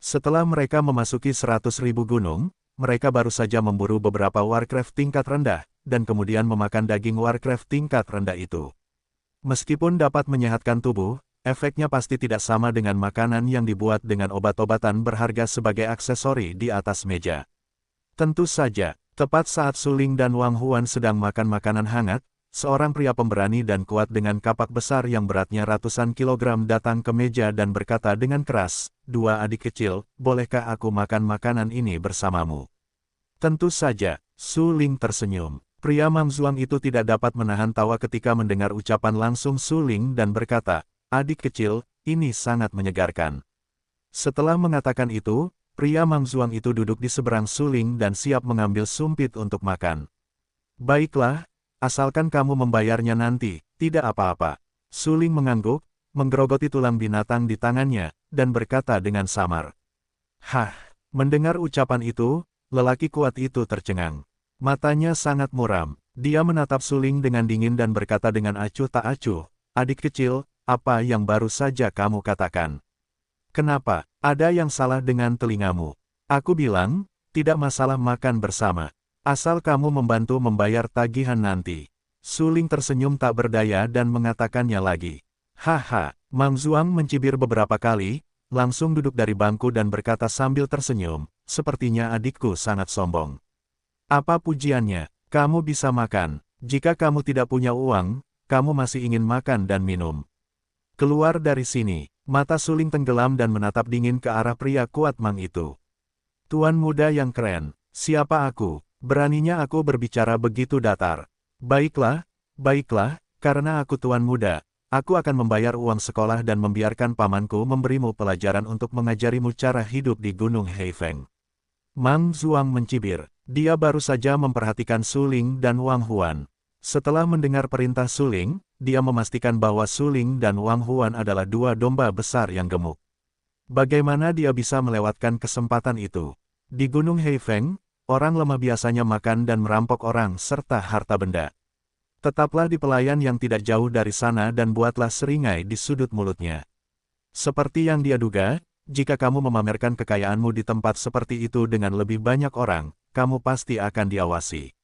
Setelah mereka memasuki 100.000 gunung, mereka baru saja memburu beberapa Warcraft tingkat rendah, dan kemudian memakan daging Warcraft tingkat rendah itu. Meskipun dapat menyehatkan tubuh, efeknya pasti tidak sama dengan makanan yang dibuat dengan obat-obatan berharga sebagai aksesori di atas meja. Tentu saja, tepat saat Su Ling dan Wang Huan sedang makan makanan hangat, seorang pria pemberani dan kuat dengan kapak besar yang beratnya ratusan kilogram datang ke meja dan berkata dengan keras, "Dua adik kecil, bolehkah aku makan makanan ini bersamamu?" Tentu saja, Su Ling tersenyum. Pria Mangzuang itu tidak dapat menahan tawa ketika mendengar ucapan langsung Su Ling dan berkata, "Adik kecil, ini sangat menyegarkan." Setelah mengatakan itu, pria Mangzuang itu duduk di seberang Su Ling dan siap mengambil sumpit untuk makan. "Baiklah, asalkan kamu membayarnya nanti, tidak apa-apa." Su Ling mengangguk, menggerogoti tulang binatang di tangannya, dan berkata dengan samar. Hah, mendengar ucapan itu, lelaki kuat itu tercengang. Matanya sangat muram. Dia menatap Su Ling dengan dingin dan berkata dengan acuh tak acuh, "Adik kecil, apa yang baru saja kamu katakan? Kenapa? Ada yang salah dengan telingamu? Aku bilang, tidak masalah makan bersama. Asal kamu membantu membayar tagihan nanti." Su Ling tersenyum tak berdaya dan mengatakannya lagi. "Haha." Mangzuang mencibir beberapa kali, langsung duduk dari bangku dan berkata sambil tersenyum, "Sepertinya adikku sangat sombong. Apa pujiannya? Kamu bisa makan. Jika kamu tidak punya uang, kamu masih ingin makan dan minum. Keluar dari sini." Mata Su Ling tenggelam dan menatap dingin ke arah pria kuat Mang itu. "Tuan muda yang keren, siapa aku? Beraninya aku berbicara begitu datar. Baiklah, baiklah, karena aku tuan muda, aku akan membayar uang sekolah dan membiarkan pamanku memberimu pelajaran untuk mengajarimu cara hidup di Gunung Heifeng." Mang Zuang mencibir. Dia baru saja memperhatikan Su Ling dan Wang Huan. Setelah mendengar perintah Su Ling, dia memastikan bahwa Su Ling dan Wang Huan adalah dua domba besar yang gemuk. Bagaimana dia bisa melewatkan kesempatan itu? Di Gunung Heifeng, orang lemah biasanya makan dan merampok orang serta harta benda. Tetaplah di pelayan yang tidak jauh dari sana dan buatlah seringai di sudut mulutnya. Seperti yang dia duga, jika kamu memamerkan kekayaanmu di tempat seperti itu dengan lebih banyak orang, kamu pasti akan diawasi.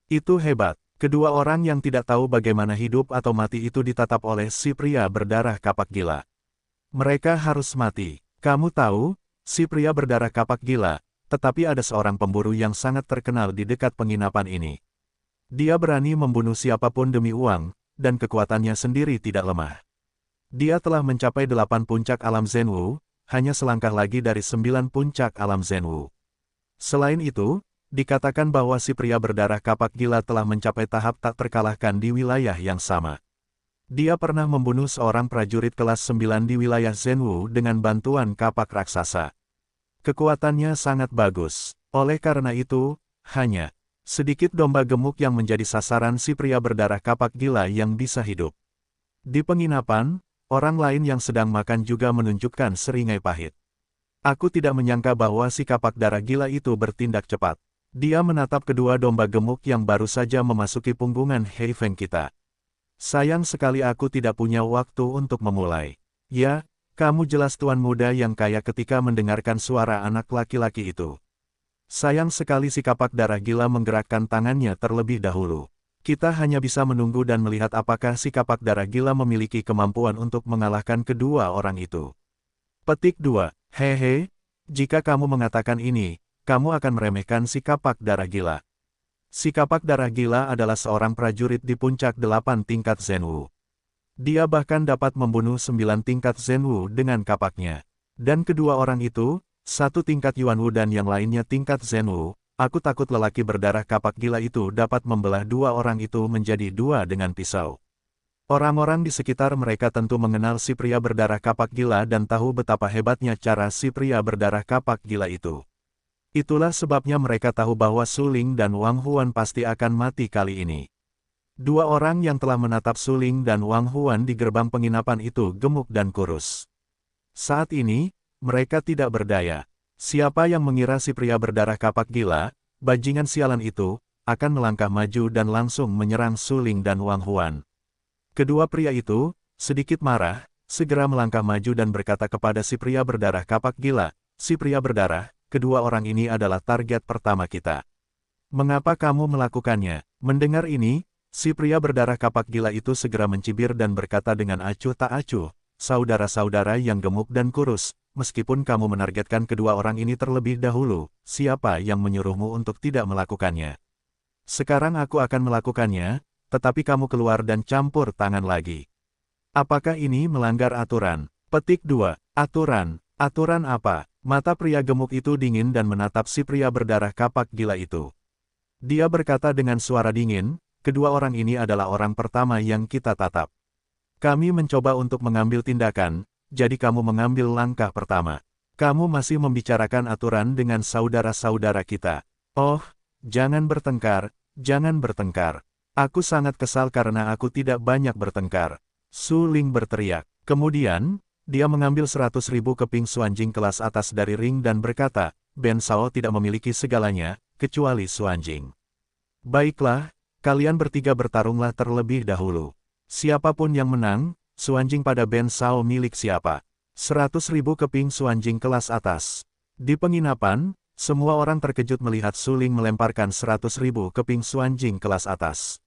Itu hebat. Kedua orang yang tidak tahu bagaimana hidup atau mati itu ditatap oleh si pria berdarah kapak gila. Mereka harus mati. Kamu tahu, si pria berdarah kapak gila, tetapi ada seorang pemburu yang sangat terkenal di dekat penginapan ini. Dia berani membunuh siapapun demi uang, dan kekuatannya sendiri tidak lemah. Dia telah mencapai 8 puncak alam Zenwu, hanya selangkah lagi dari 9 puncak alam Zenwu. Selain itu, dikatakan bahwa si pria berdarah kapak gila telah mencapai tahap tak terkalahkan di wilayah yang sama. Dia pernah membunuh seorang prajurit kelas 9 di wilayah Zenwu dengan bantuan kapak raksasa. Kekuatannya sangat bagus. Oleh karena itu, hanya sedikit domba gemuk yang menjadi sasaran si pria berdarah kapak gila yang bisa hidup. Di penginapan, orang lain yang sedang makan juga menunjukkan seringai pahit. Aku tidak menyangka bahwa si kapak darah gila itu bertindak cepat. Dia menatap kedua domba gemuk yang baru saja memasuki punggungan Hei Feng kita. Sayang sekali aku tidak punya waktu untuk memulai. Ya, kamu jelas tuan muda yang kaya ketika mendengarkan suara anak laki-laki itu. Sayang sekali si kapak darah gila menggerakkan tangannya terlebih dahulu. Kita hanya bisa menunggu dan melihat apakah si kapak darah gila memiliki kemampuan untuk mengalahkan kedua orang itu. Petik 2. Hehe, jika kamu mengatakan ini, kamu akan meremehkan si kapak darah gila. Si kapak darah gila adalah seorang prajurit di puncak 8 tingkat Zenwu. Dia bahkan dapat membunuh 9 tingkat Zenwu dengan kapaknya. Dan kedua orang itu, satu tingkat Yuanwu dan yang lainnya tingkat Zenwu, aku takut lelaki berdarah kapak gila itu dapat membelah dua orang itu menjadi dua dengan pisau. Orang-orang di sekitar mereka tentu mengenal si pria berdarah kapak gila dan tahu betapa hebatnya cara si pria berdarah kapak gila itu. Itulah sebabnya mereka tahu bahwa Su Ling dan Wang Huan pasti akan mati kali ini. Dua orang yang telah menatap Su Ling dan Wang Huan di gerbang penginapan itu gemuk dan kurus. Saat ini, mereka tidak berdaya. Siapa yang mengira si pria berdarah kapak gila, bajingan sialan itu, akan melangkah maju dan langsung menyerang Su Ling dan Wang Huan. Kedua pria itu, sedikit marah, segera melangkah maju dan berkata kepada si pria berdarah kapak gila, "Si pria berdarah, kedua orang ini adalah target pertama kita. Mengapa kamu melakukannya?" Mendengar ini, si pria berdarah kapak gila itu segera mencibir dan berkata dengan acuh tak acuh, "Saudara-saudara yang gemuk dan kurus, meskipun kamu menargetkan kedua orang ini terlebih dahulu, siapa yang menyuruhmu untuk tidak melakukannya? Sekarang aku akan melakukannya, tetapi kamu keluar dan campur tangan lagi. Apakah ini melanggar aturan?" Petik 2. Aturan. Aturan apa? Mata pria gemuk itu dingin dan menatap si pria berdarah kapak gila itu. Dia berkata dengan suara dingin, "Kedua orang ini adalah orang pertama yang kita tatap. Kami mencoba untuk mengambil tindakan, jadi kamu mengambil langkah pertama. Kamu masih membicarakan aturan dengan saudara-saudara kita. Oh, jangan bertengkar, jangan bertengkar. Aku sangat kesal karena aku tidak banyak bertengkar." Su Ling berteriak. Kemudian, dia mengambil 100.000 keping Suanjing kelas atas dari ring dan berkata, "Ben Sao tidak memiliki segalanya, kecuali Suanjing. Baiklah, kalian bertiga bertarunglah terlebih dahulu. Siapapun yang menang, Suanjing pada Ben Sao milik siapa." 100.000 keping Suanjing kelas atas. Di penginapan, semua orang terkejut melihat Su Ling melemparkan 100.000 keping Suanjing kelas atas.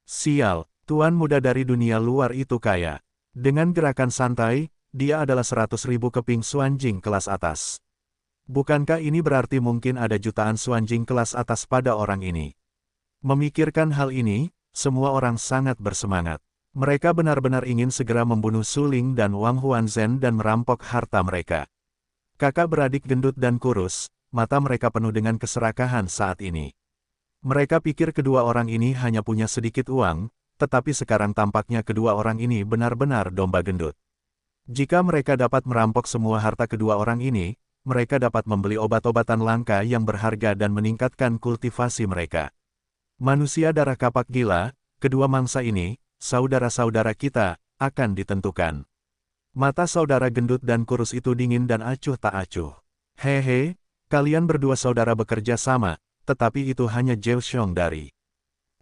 Sial, tuan muda dari dunia luar itu kaya. Dengan gerakan santai, dia adalah 100.000 keping Suanjing kelas atas. Bukankah ini berarti mungkin ada jutaan Suanjing kelas atas pada orang ini? Memikirkan hal ini, semua orang sangat bersemangat. Mereka benar-benar ingin segera membunuh Su Ling dan Wang Huanzhen dan merampok harta mereka. Kakak beradik gendut dan kurus, mata mereka penuh dengan keserakahan saat ini. Mereka pikir kedua orang ini hanya punya sedikit uang, tetapi sekarang tampaknya kedua orang ini benar-benar domba gendut. Jika mereka dapat merampok semua harta kedua orang ini, mereka dapat membeli obat-obatan langka yang berharga dan meningkatkan kultivasi mereka. Manusia darah kapak gila, kedua mangsa ini, saudara-saudara kita, akan ditentukan. Mata saudara gendut dan kurus itu dingin dan acuh tak acuh. "Hehe, kalian berdua saudara bekerja sama, tetapi itu hanya Zhao Xiong dari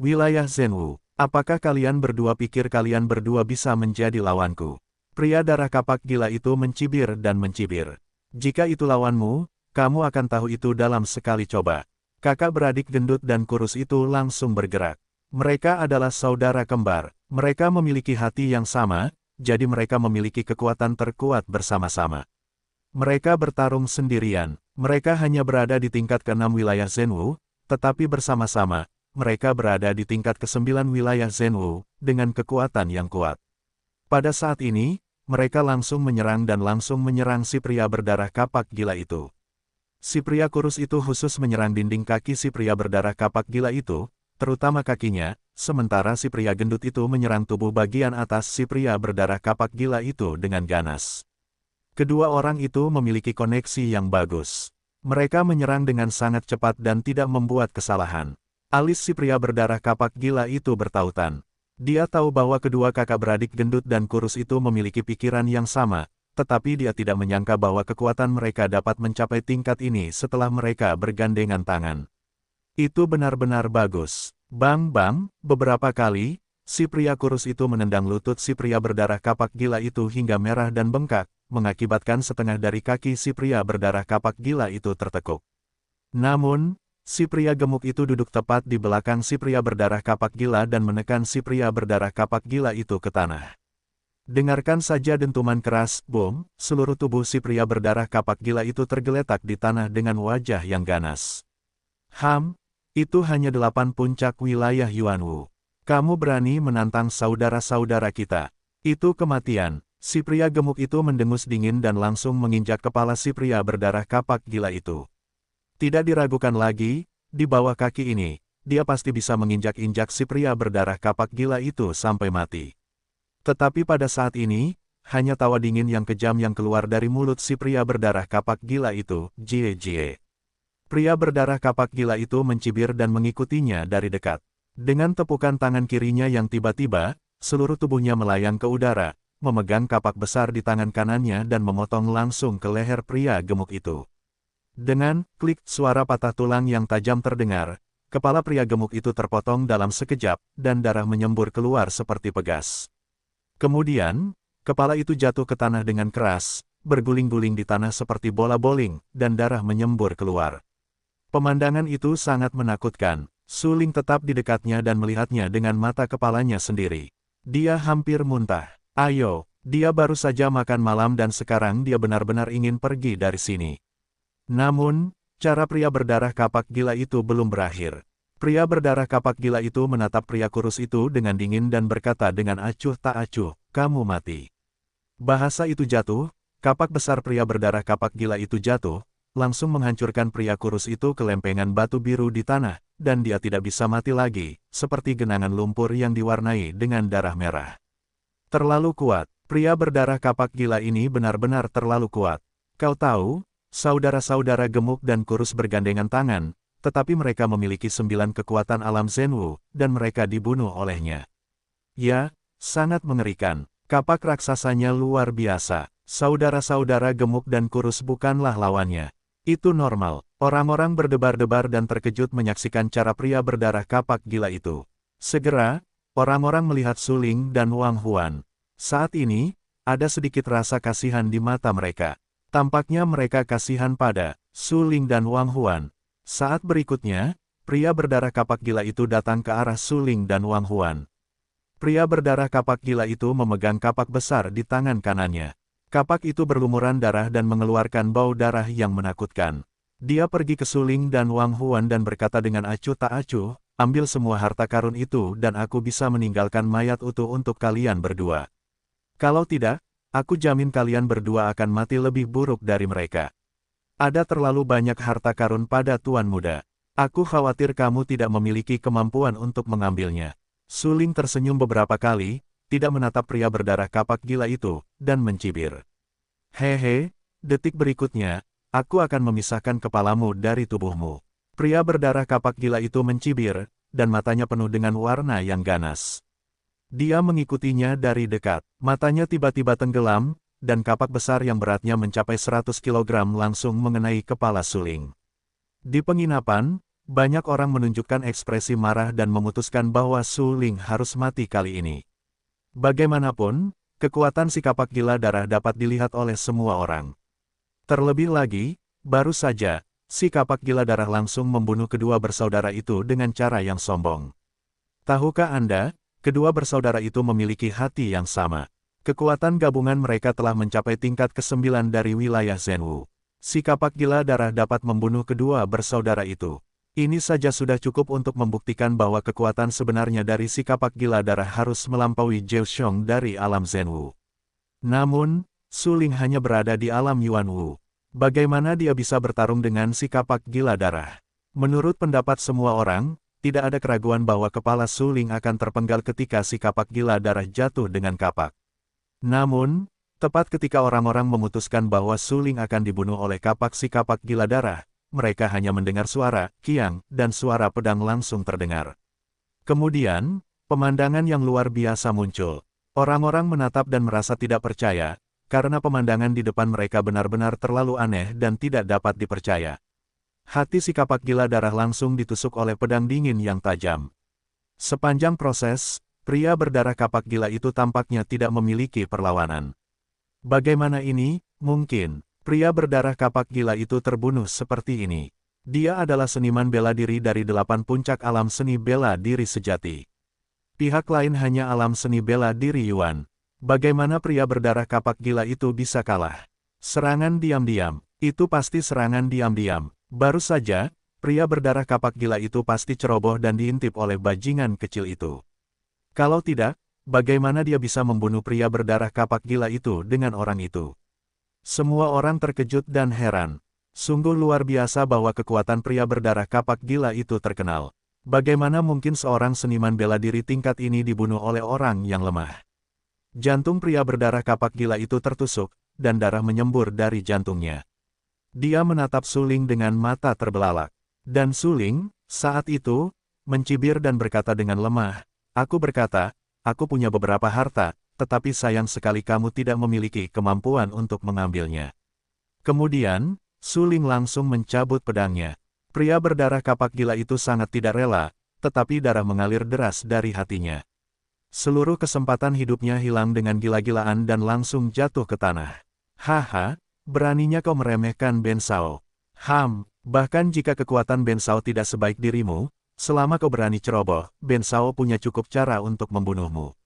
wilayah Zenwu. Apakah kalian berdua pikir kalian berdua bisa menjadi lawanku?" Pria darah kapak gila itu mencibir dan mencibir. "Jika itu lawanmu, kamu akan tahu itu dalam sekali coba." Kakak beradik gendut dan kurus itu langsung bergerak. Mereka adalah saudara kembar. Mereka memiliki hati yang sama, jadi mereka memiliki kekuatan terkuat bersama-sama. Mereka bertarung sendirian. Mereka hanya berada di tingkat ke-6 wilayah Zenwu, tetapi bersama-sama, mereka berada di tingkat ke-9 wilayah Zenwu, dengan kekuatan yang kuat. Pada saat ini, mereka langsung menyerang dan langsung menyerang si pria berdarah kapak gila itu. Si pria kurus itu khusus menyerang dinding kaki si pria berdarah kapak gila itu, terutama kakinya, sementara si pria gendut itu menyerang tubuh bagian atas si pria berdarah kapak gila itu dengan ganas. Kedua orang itu memiliki koneksi yang bagus. Mereka menyerang dengan sangat cepat dan tidak membuat kesalahan. Alis si pria berdarah kapak gila itu bertautan. Dia tahu bahwa kedua kakak beradik gendut dan kurus itu memiliki pikiran yang sama, tetapi dia tidak menyangka bahwa kekuatan mereka dapat mencapai tingkat ini setelah mereka bergandengan tangan. Itu benar-benar bagus. Bang, beberapa kali, si pria kurus itu menendang lutut si pria berdarah kapak gila itu hingga merah dan bengkak, mengakibatkan setengah dari kaki si pria berdarah kapak gila itu tertekuk. Namun, si pria gemuk itu duduk tepat di belakang si pria berdarah kapak gila dan menekan si pria berdarah kapak gila itu ke tanah. Dengarkan saja dentuman keras, boom, seluruh tubuh si pria berdarah kapak gila itu tergeletak di tanah dengan wajah yang ganas. Itu hanya 8 puncak wilayah Yuanwu. Kamu berani menantang saudara-saudara kita. Itu kematian. Si pria gemuk itu mendengus dingin dan langsung menginjak kepala si pria berdarah kapak gila itu. Tidak diragukan lagi, di bawah kaki ini, dia pasti bisa menginjak-injak si pria berdarah kapak gila itu sampai mati. Tetapi pada saat ini, hanya tawa dingin yang kejam yang keluar dari mulut si pria berdarah kapak gila itu, jie. Pria berdarah kapak gila itu mencibir dan mengikutinya dari dekat. Dengan tepukan tangan kirinya yang tiba-tiba, seluruh tubuhnya melayang ke udara, memegang kapak besar di tangan kanannya dan memotong langsung ke leher pria gemuk itu. Dengan klik, suara patah tulang yang tajam terdengar, kepala pria gemuk itu terpotong dalam sekejap, dan darah menyembur keluar seperti pegas. Kemudian, kepala itu jatuh ke tanah dengan keras, berguling-guling di tanah seperti bola bowling, dan darah menyembur keluar. Pemandangan itu sangat menakutkan. Su Ling tetap di dekatnya dan melihatnya dengan mata kepalanya sendiri. Dia hampir muntah. Ayo, dia baru saja makan malam dan sekarang dia benar-benar ingin pergi dari sini. Namun, cara pria berdarah kapak gila itu belum berakhir. Pria berdarah kapak gila itu menatap pria kurus itu dengan dingin dan berkata dengan acuh tak acuh, kamu mati. Bahasa itu jatuh, kapak besar pria berdarah kapak gila itu jatuh, langsung menghancurkan pria kurus itu ke lempengan batu biru di tanah, dan dia tidak bisa mati lagi, seperti genangan lumpur yang diwarnai dengan darah merah. Terlalu kuat, pria berdarah kapak gila ini benar-benar terlalu kuat. Kau tahu, saudara-saudara gemuk dan kurus bergandengan tangan, tetapi mereka memiliki 9 kekuatan alam Zhenwu, dan mereka dibunuh olehnya. Ya, sangat mengerikan. Kapak raksasanya luar biasa. Saudara-saudara gemuk dan kurus bukanlah lawannya. Itu normal. Orang-orang berdebar-debar dan terkejut menyaksikan cara pria berdarah kapak gila itu. Segera, orang-orang melihat Su Ling dan Wang Huan. Saat ini, ada sedikit rasa kasihan di mata mereka. Tampaknya mereka kasihan pada Su Ling dan Wang Huan. Saat berikutnya, pria berdarah kapak gila itu datang ke arah Su Ling dan Wang Huan. Pria berdarah kapak gila itu memegang kapak besar di tangan kanannya. Kapak itu berlumuran darah dan mengeluarkan bau darah yang menakutkan. Dia pergi ke Su Ling dan Wang Huan dan berkata dengan acuh tak acuh, ambil semua harta karun itu dan aku bisa meninggalkan mayat utuh untuk kalian berdua. Kalau tidak, aku jamin kalian berdua akan mati lebih buruk dari mereka. Ada terlalu banyak harta karun pada Tuan Muda. Aku khawatir kamu tidak memiliki kemampuan untuk mengambilnya. Su Ling tersenyum beberapa kali, tidak menatap pria berdarah kapak gila itu, dan mencibir. Hehe, detik berikutnya, aku akan memisahkan kepalamu dari tubuhmu. Pria berdarah kapak gila itu mencibir, dan matanya penuh dengan warna yang ganas. Dia mengikutinya dari dekat. Matanya tiba-tiba tenggelam, dan kapak besar yang beratnya mencapai 100 kg langsung mengenai kepala Su Ling. Di penginapan, banyak orang menunjukkan ekspresi marah dan memutuskan bahwa Su Ling harus mati kali ini. Bagaimanapun, kekuatan si kapak gila darah dapat dilihat oleh semua orang. Terlebih lagi, baru saja, si kapak gila darah langsung membunuh kedua bersaudara itu dengan cara yang sombong. Tahukah Anda, kedua bersaudara itu memiliki hati yang sama. Kekuatan gabungan mereka telah mencapai tingkat ke-9 dari wilayah Zhenwu. Si kapak gila darah dapat membunuh kedua bersaudara itu. Ini saja sudah cukup untuk membuktikan bahwa kekuatan sebenarnya dari si kapak gila darah harus melampaui Zhou Xiong dari alam Zhenwu. Namun, Su Ling hanya berada di alam Yuan Wu. Bagaimana dia bisa bertarung dengan si kapak gila darah? Menurut pendapat semua orang, tidak ada keraguan bahwa kepala Su Ling akan terpenggal ketika si kapak gila darah jatuh dengan kapak. Namun, tepat ketika orang-orang memutuskan bahwa Su Ling akan dibunuh oleh kapak si kapak gila darah, mereka hanya mendengar suara kiang dan suara pedang langsung terdengar. Kemudian, pemandangan yang luar biasa muncul. Orang-orang menatap dan merasa tidak percaya, karena pemandangan di depan mereka benar-benar terlalu aneh dan tidak dapat dipercaya. Hati si kapak gila darah langsung ditusuk oleh pedang dingin yang tajam. Sepanjang proses, pria berdarah kapak gila itu tampaknya tidak memiliki perlawanan. Bagaimana ini mungkin? Pria berdarah kapak gila itu terbunuh seperti ini. Dia adalah seniman bela diri dari 8 puncak alam seni bela diri sejati. Pihak lain hanya alam seni bela diri Yuan. Bagaimana pria berdarah kapak gila itu bisa kalah? Serangan diam-diam. Itu pasti serangan diam-diam. Baru saja, pria berdarah kapak gila itu pasti ceroboh dan diintip oleh bajingan kecil itu. Kalau tidak, bagaimana dia bisa membunuh pria berdarah kapak gila itu dengan orang itu? Semua orang terkejut dan heran. Sungguh luar biasa bahwa kekuatan pria berdarah kapak gila itu terkenal. Bagaimana mungkin seorang seniman bela diri tingkat ini dibunuh oleh orang yang lemah? Jantung pria berdarah kapak gila itu tertusuk, dan darah menyembur dari jantungnya. Dia menatap Su Ling dengan mata terbelalak. Dan Su Ling, saat itu, mencibir dan berkata dengan lemah, "Aku berkata, aku punya beberapa harta, tetapi sayang sekali kamu tidak memiliki kemampuan untuk mengambilnya." Kemudian, Su Ling langsung mencabut pedangnya. Pria berdarah kapak gila itu sangat tidak rela, tetapi darah mengalir deras dari hatinya. Seluruh kesempatan hidupnya hilang dengan gila-gilaan dan langsung jatuh ke tanah. "Haha, beraninya kau meremehkan Ben Shao. Bahkan jika kekuatan Ben Shao tidak sebaik dirimu, selama kau berani ceroboh, Ben Shao punya cukup cara untuk membunuhmu."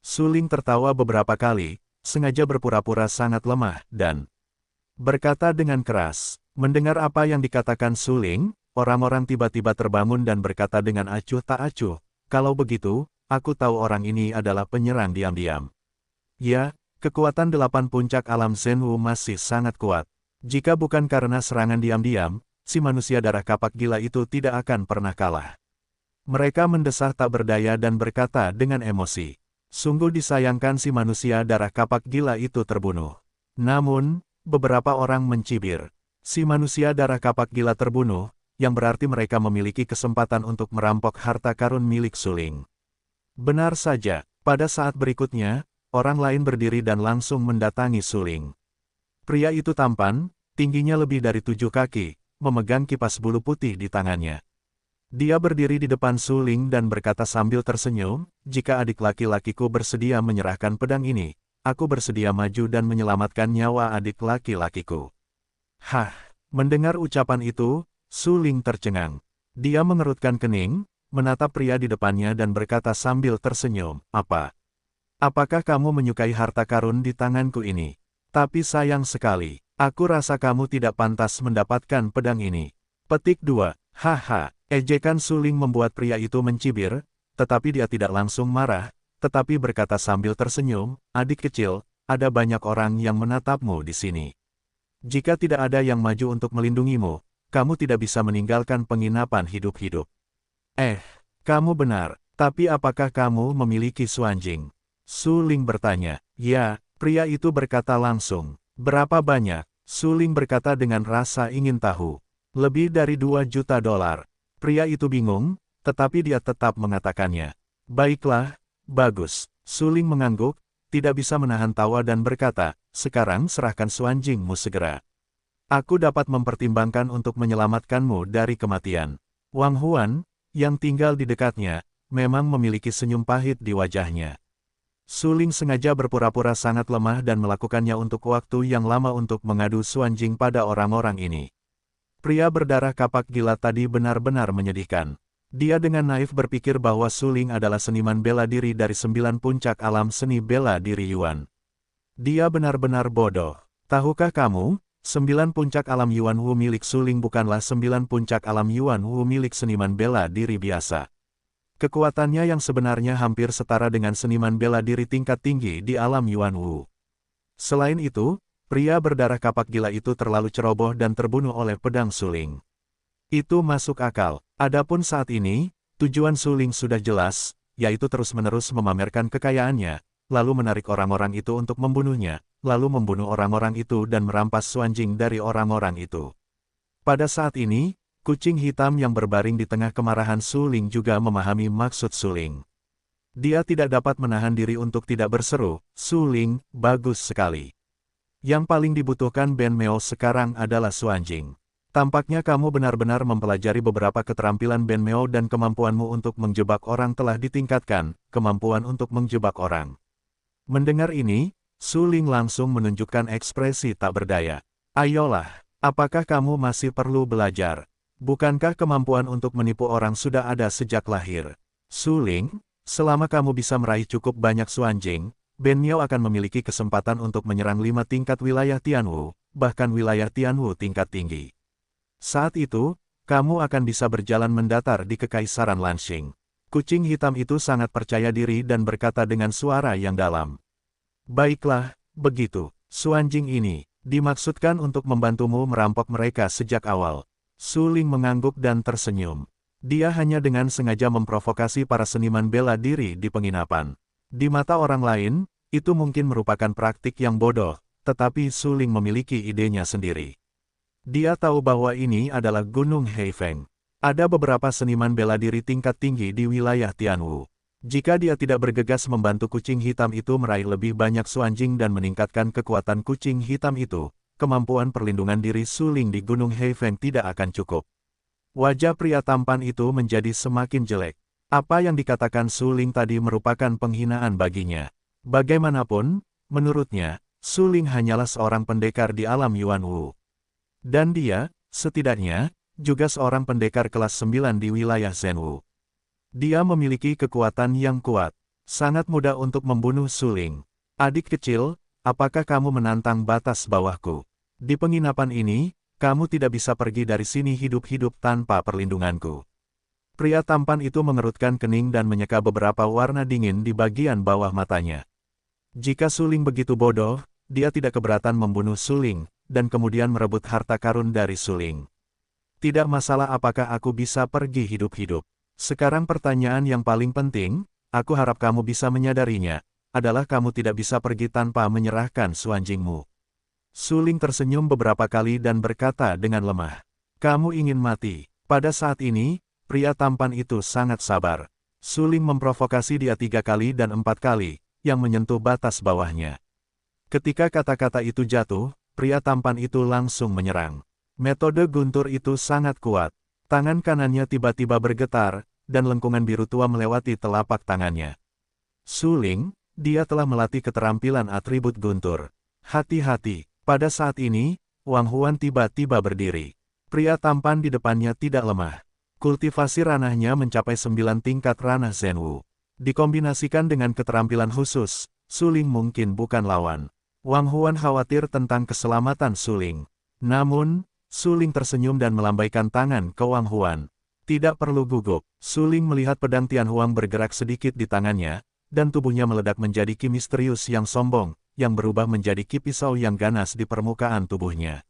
Su Ling tertawa beberapa kali, sengaja berpura-pura sangat lemah, dan berkata dengan keras. Mendengar apa yang dikatakan Su Ling, orang-orang tiba-tiba terbangun dan berkata dengan acuh tak acuh, "Kalau begitu, aku tahu orang ini adalah penyerang diam-diam." Ya, kekuatan 8 puncak alam Zhenwu masih sangat kuat. Jika bukan karena serangan diam-diam, si manusia darah kapak gila itu tidak akan pernah kalah. Mereka mendesah tak berdaya dan berkata dengan emosi. Sungguh disayangkan si manusia darah kapak gila itu terbunuh. Namun, beberapa orang mencibir. Si manusia darah kapak gila terbunuh, yang berarti mereka memiliki kesempatan untuk merampok harta karun milik Su Ling. Benar saja, pada saat berikutnya, orang lain berdiri dan langsung mendatangi Su Ling. Pria itu tampan, tingginya lebih dari 7 kaki, memegang kipas bulu putih di tangannya. Dia berdiri di depan Su Ling dan berkata sambil tersenyum, "Jika adik laki-lakiku bersedia menyerahkan pedang ini, aku bersedia maju dan menyelamatkan nyawa adik laki-lakiku." Mendengar ucapan itu, Su Ling tercengang. Dia mengerutkan kening, menatap pria di depannya dan berkata sambil tersenyum, Apakah kamu menyukai harta karun di tanganku ini? Tapi sayang sekali, aku rasa kamu tidak pantas mendapatkan pedang ini." Petik 2. Ejekan Su Ling membuat pria itu mencibir, tetapi dia tidak langsung marah, tetapi berkata sambil tersenyum, "Adik kecil, ada banyak orang yang menatapmu di sini. Jika tidak ada yang maju untuk melindungimu, kamu tidak bisa meninggalkan penginapan hidup-hidup." Kamu benar, tapi apakah kamu memiliki suanjing? Su Ling bertanya. "Ya," pria itu berkata langsung. "Berapa banyak?" Su Ling berkata dengan rasa ingin tahu. "Lebih dari 2 juta dolar. Pria itu bingung, tetapi dia tetap mengatakannya. "Baiklah, bagus." Su Ling mengangguk, tidak bisa menahan tawa dan berkata, "Sekarang serahkan suanjingmu segera. Aku dapat mempertimbangkan untuk menyelamatkanmu dari kematian." Wang Huan, yang tinggal di dekatnya, memang memiliki senyum pahit di wajahnya. Su Ling sengaja berpura-pura sangat lemah dan melakukannya untuk waktu yang lama untuk mengadu suanjing pada orang-orang ini. Pria berdarah kapak gila tadi benar-benar menyedihkan. Dia dengan naif berpikir bahwa Su Ling adalah seniman bela diri dari 9 puncak alam seni bela diri Yuan. Dia benar-benar bodoh. Tahukah kamu, 9 puncak alam Yuan Wu milik Su Ling bukanlah 9 puncak alam Yuan Wu milik seniman bela diri biasa. Kekuatannya yang sebenarnya hampir setara dengan seniman bela diri tingkat tinggi di alam Yuan Wu. Selain itu, pria berdarah kapak gila itu terlalu ceroboh dan terbunuh oleh pedang suling. Itu masuk akal. Adapun saat ini, tujuan suling sudah jelas, yaitu terus-menerus memamerkan kekayaannya, lalu menarik orang-orang itu untuk membunuhnya, lalu membunuh orang-orang itu dan merampas Suanjing dari orang-orang itu. Pada saat ini, kucing hitam yang berbaring di tengah kemarahan suling juga memahami maksud suling. Dia tidak dapat menahan diri untuk tidak berseru, "Suling, bagus sekali. Yang paling dibutuhkan Ben Meo sekarang adalah Suanjing. Tampaknya kamu benar-benar mempelajari beberapa keterampilan Ben Meo dan kemampuanmu untuk menjebak orang telah ditingkatkan, kemampuan untuk menjebak orang." Mendengar ini, Suling langsung menunjukkan ekspresi tak berdaya. "Ayolah, apakah kamu masih perlu belajar? Bukankah kemampuan untuk menipu orang sudah ada sejak lahir? Suling, selama kamu bisa meraih cukup banyak Suanjing, Ben Meo akan memiliki kesempatan untuk menyerang 5 tingkat wilayah Tianwu, bahkan wilayah Tianwu tingkat tinggi. Saat itu, kamu akan bisa berjalan mendatar di Kekaisaran Lanxing." Kucing hitam itu sangat percaya diri dan berkata dengan suara yang dalam. "Baiklah, begitu. Suanjing ini dimaksudkan untuk membantumu merampok mereka sejak awal." Suling mengangguk dan tersenyum. Dia hanya dengan sengaja memprovokasi para seniman bela diri di penginapan. Di mata orang lain, itu mungkin merupakan praktik yang bodoh, tetapi Suling memiliki idenya sendiri. Dia tahu bahwa ini adalah Gunung Heifeng. Ada beberapa seniman bela diri tingkat tinggi di wilayah Tianwu. Jika dia tidak bergegas membantu kucing hitam itu meraih lebih banyak Suanjing dan meningkatkan kekuatan kucing hitam itu, kemampuan perlindungan diri Suling di Gunung Heifeng tidak akan cukup. Wajah pria tampan itu menjadi semakin jelek. Apa yang dikatakan Suling tadi merupakan penghinaan baginya. Bagaimanapun, menurutnya, Suling hanyalah seorang pendekar di alam Yuanwu. Dan dia, setidaknya, juga seorang pendekar kelas 9 di wilayah Zhenwu. Dia memiliki kekuatan yang kuat. Sangat mudah untuk membunuh Suling. "Adik kecil, apakah kamu menantang batas bawahku? Di penginapan ini, kamu tidak bisa pergi dari sini hidup-hidup tanpa perlindunganku." Pria tampan itu mengerutkan kening dan menyeka beberapa warna dingin di bagian bawah matanya. Jika Suling begitu bodoh, dia tidak keberatan membunuh Suling, dan kemudian merebut harta karun dari Suling. "Tidak masalah apakah aku bisa pergi hidup-hidup. Sekarang pertanyaan yang paling penting, aku harap kamu bisa menyadarinya, adalah kamu tidak bisa pergi tanpa menyerahkan Suanjingmu." Suling tersenyum beberapa kali dan berkata dengan lemah, "Kamu ingin mati." Pada saat ini, pria tampan itu sangat sabar. Suling memprovokasi dia 3 kali dan 4 kali, yang menyentuh batas bawahnya. Ketika kata-kata itu jatuh, pria tampan itu langsung menyerang. Metode guntur itu sangat kuat. Tangan kanannya tiba-tiba bergetar, dan lengkungan biru tua melewati telapak tangannya. Suling, dia telah melatih keterampilan atribut guntur. Hati-hati, pada saat ini, Wang Huan tiba-tiba berdiri. Pria tampan di depannya tidak lemah. Kultivasi ranahnya mencapai 9 tingkat ranah Zhenwu. Dikombinasikan dengan keterampilan khusus, Suling mungkin bukan lawan. Wang Huan khawatir tentang keselamatan Suling. Namun, Suling tersenyum dan melambaikan tangan ke Wang Huan. "Tidak perlu gugup." Suling melihat pedang Tianhuang bergerak sedikit di tangannya, dan tubuhnya meledak menjadi ki misterius yang sombong, yang berubah menjadi ki pisau yang ganas di permukaan tubuhnya.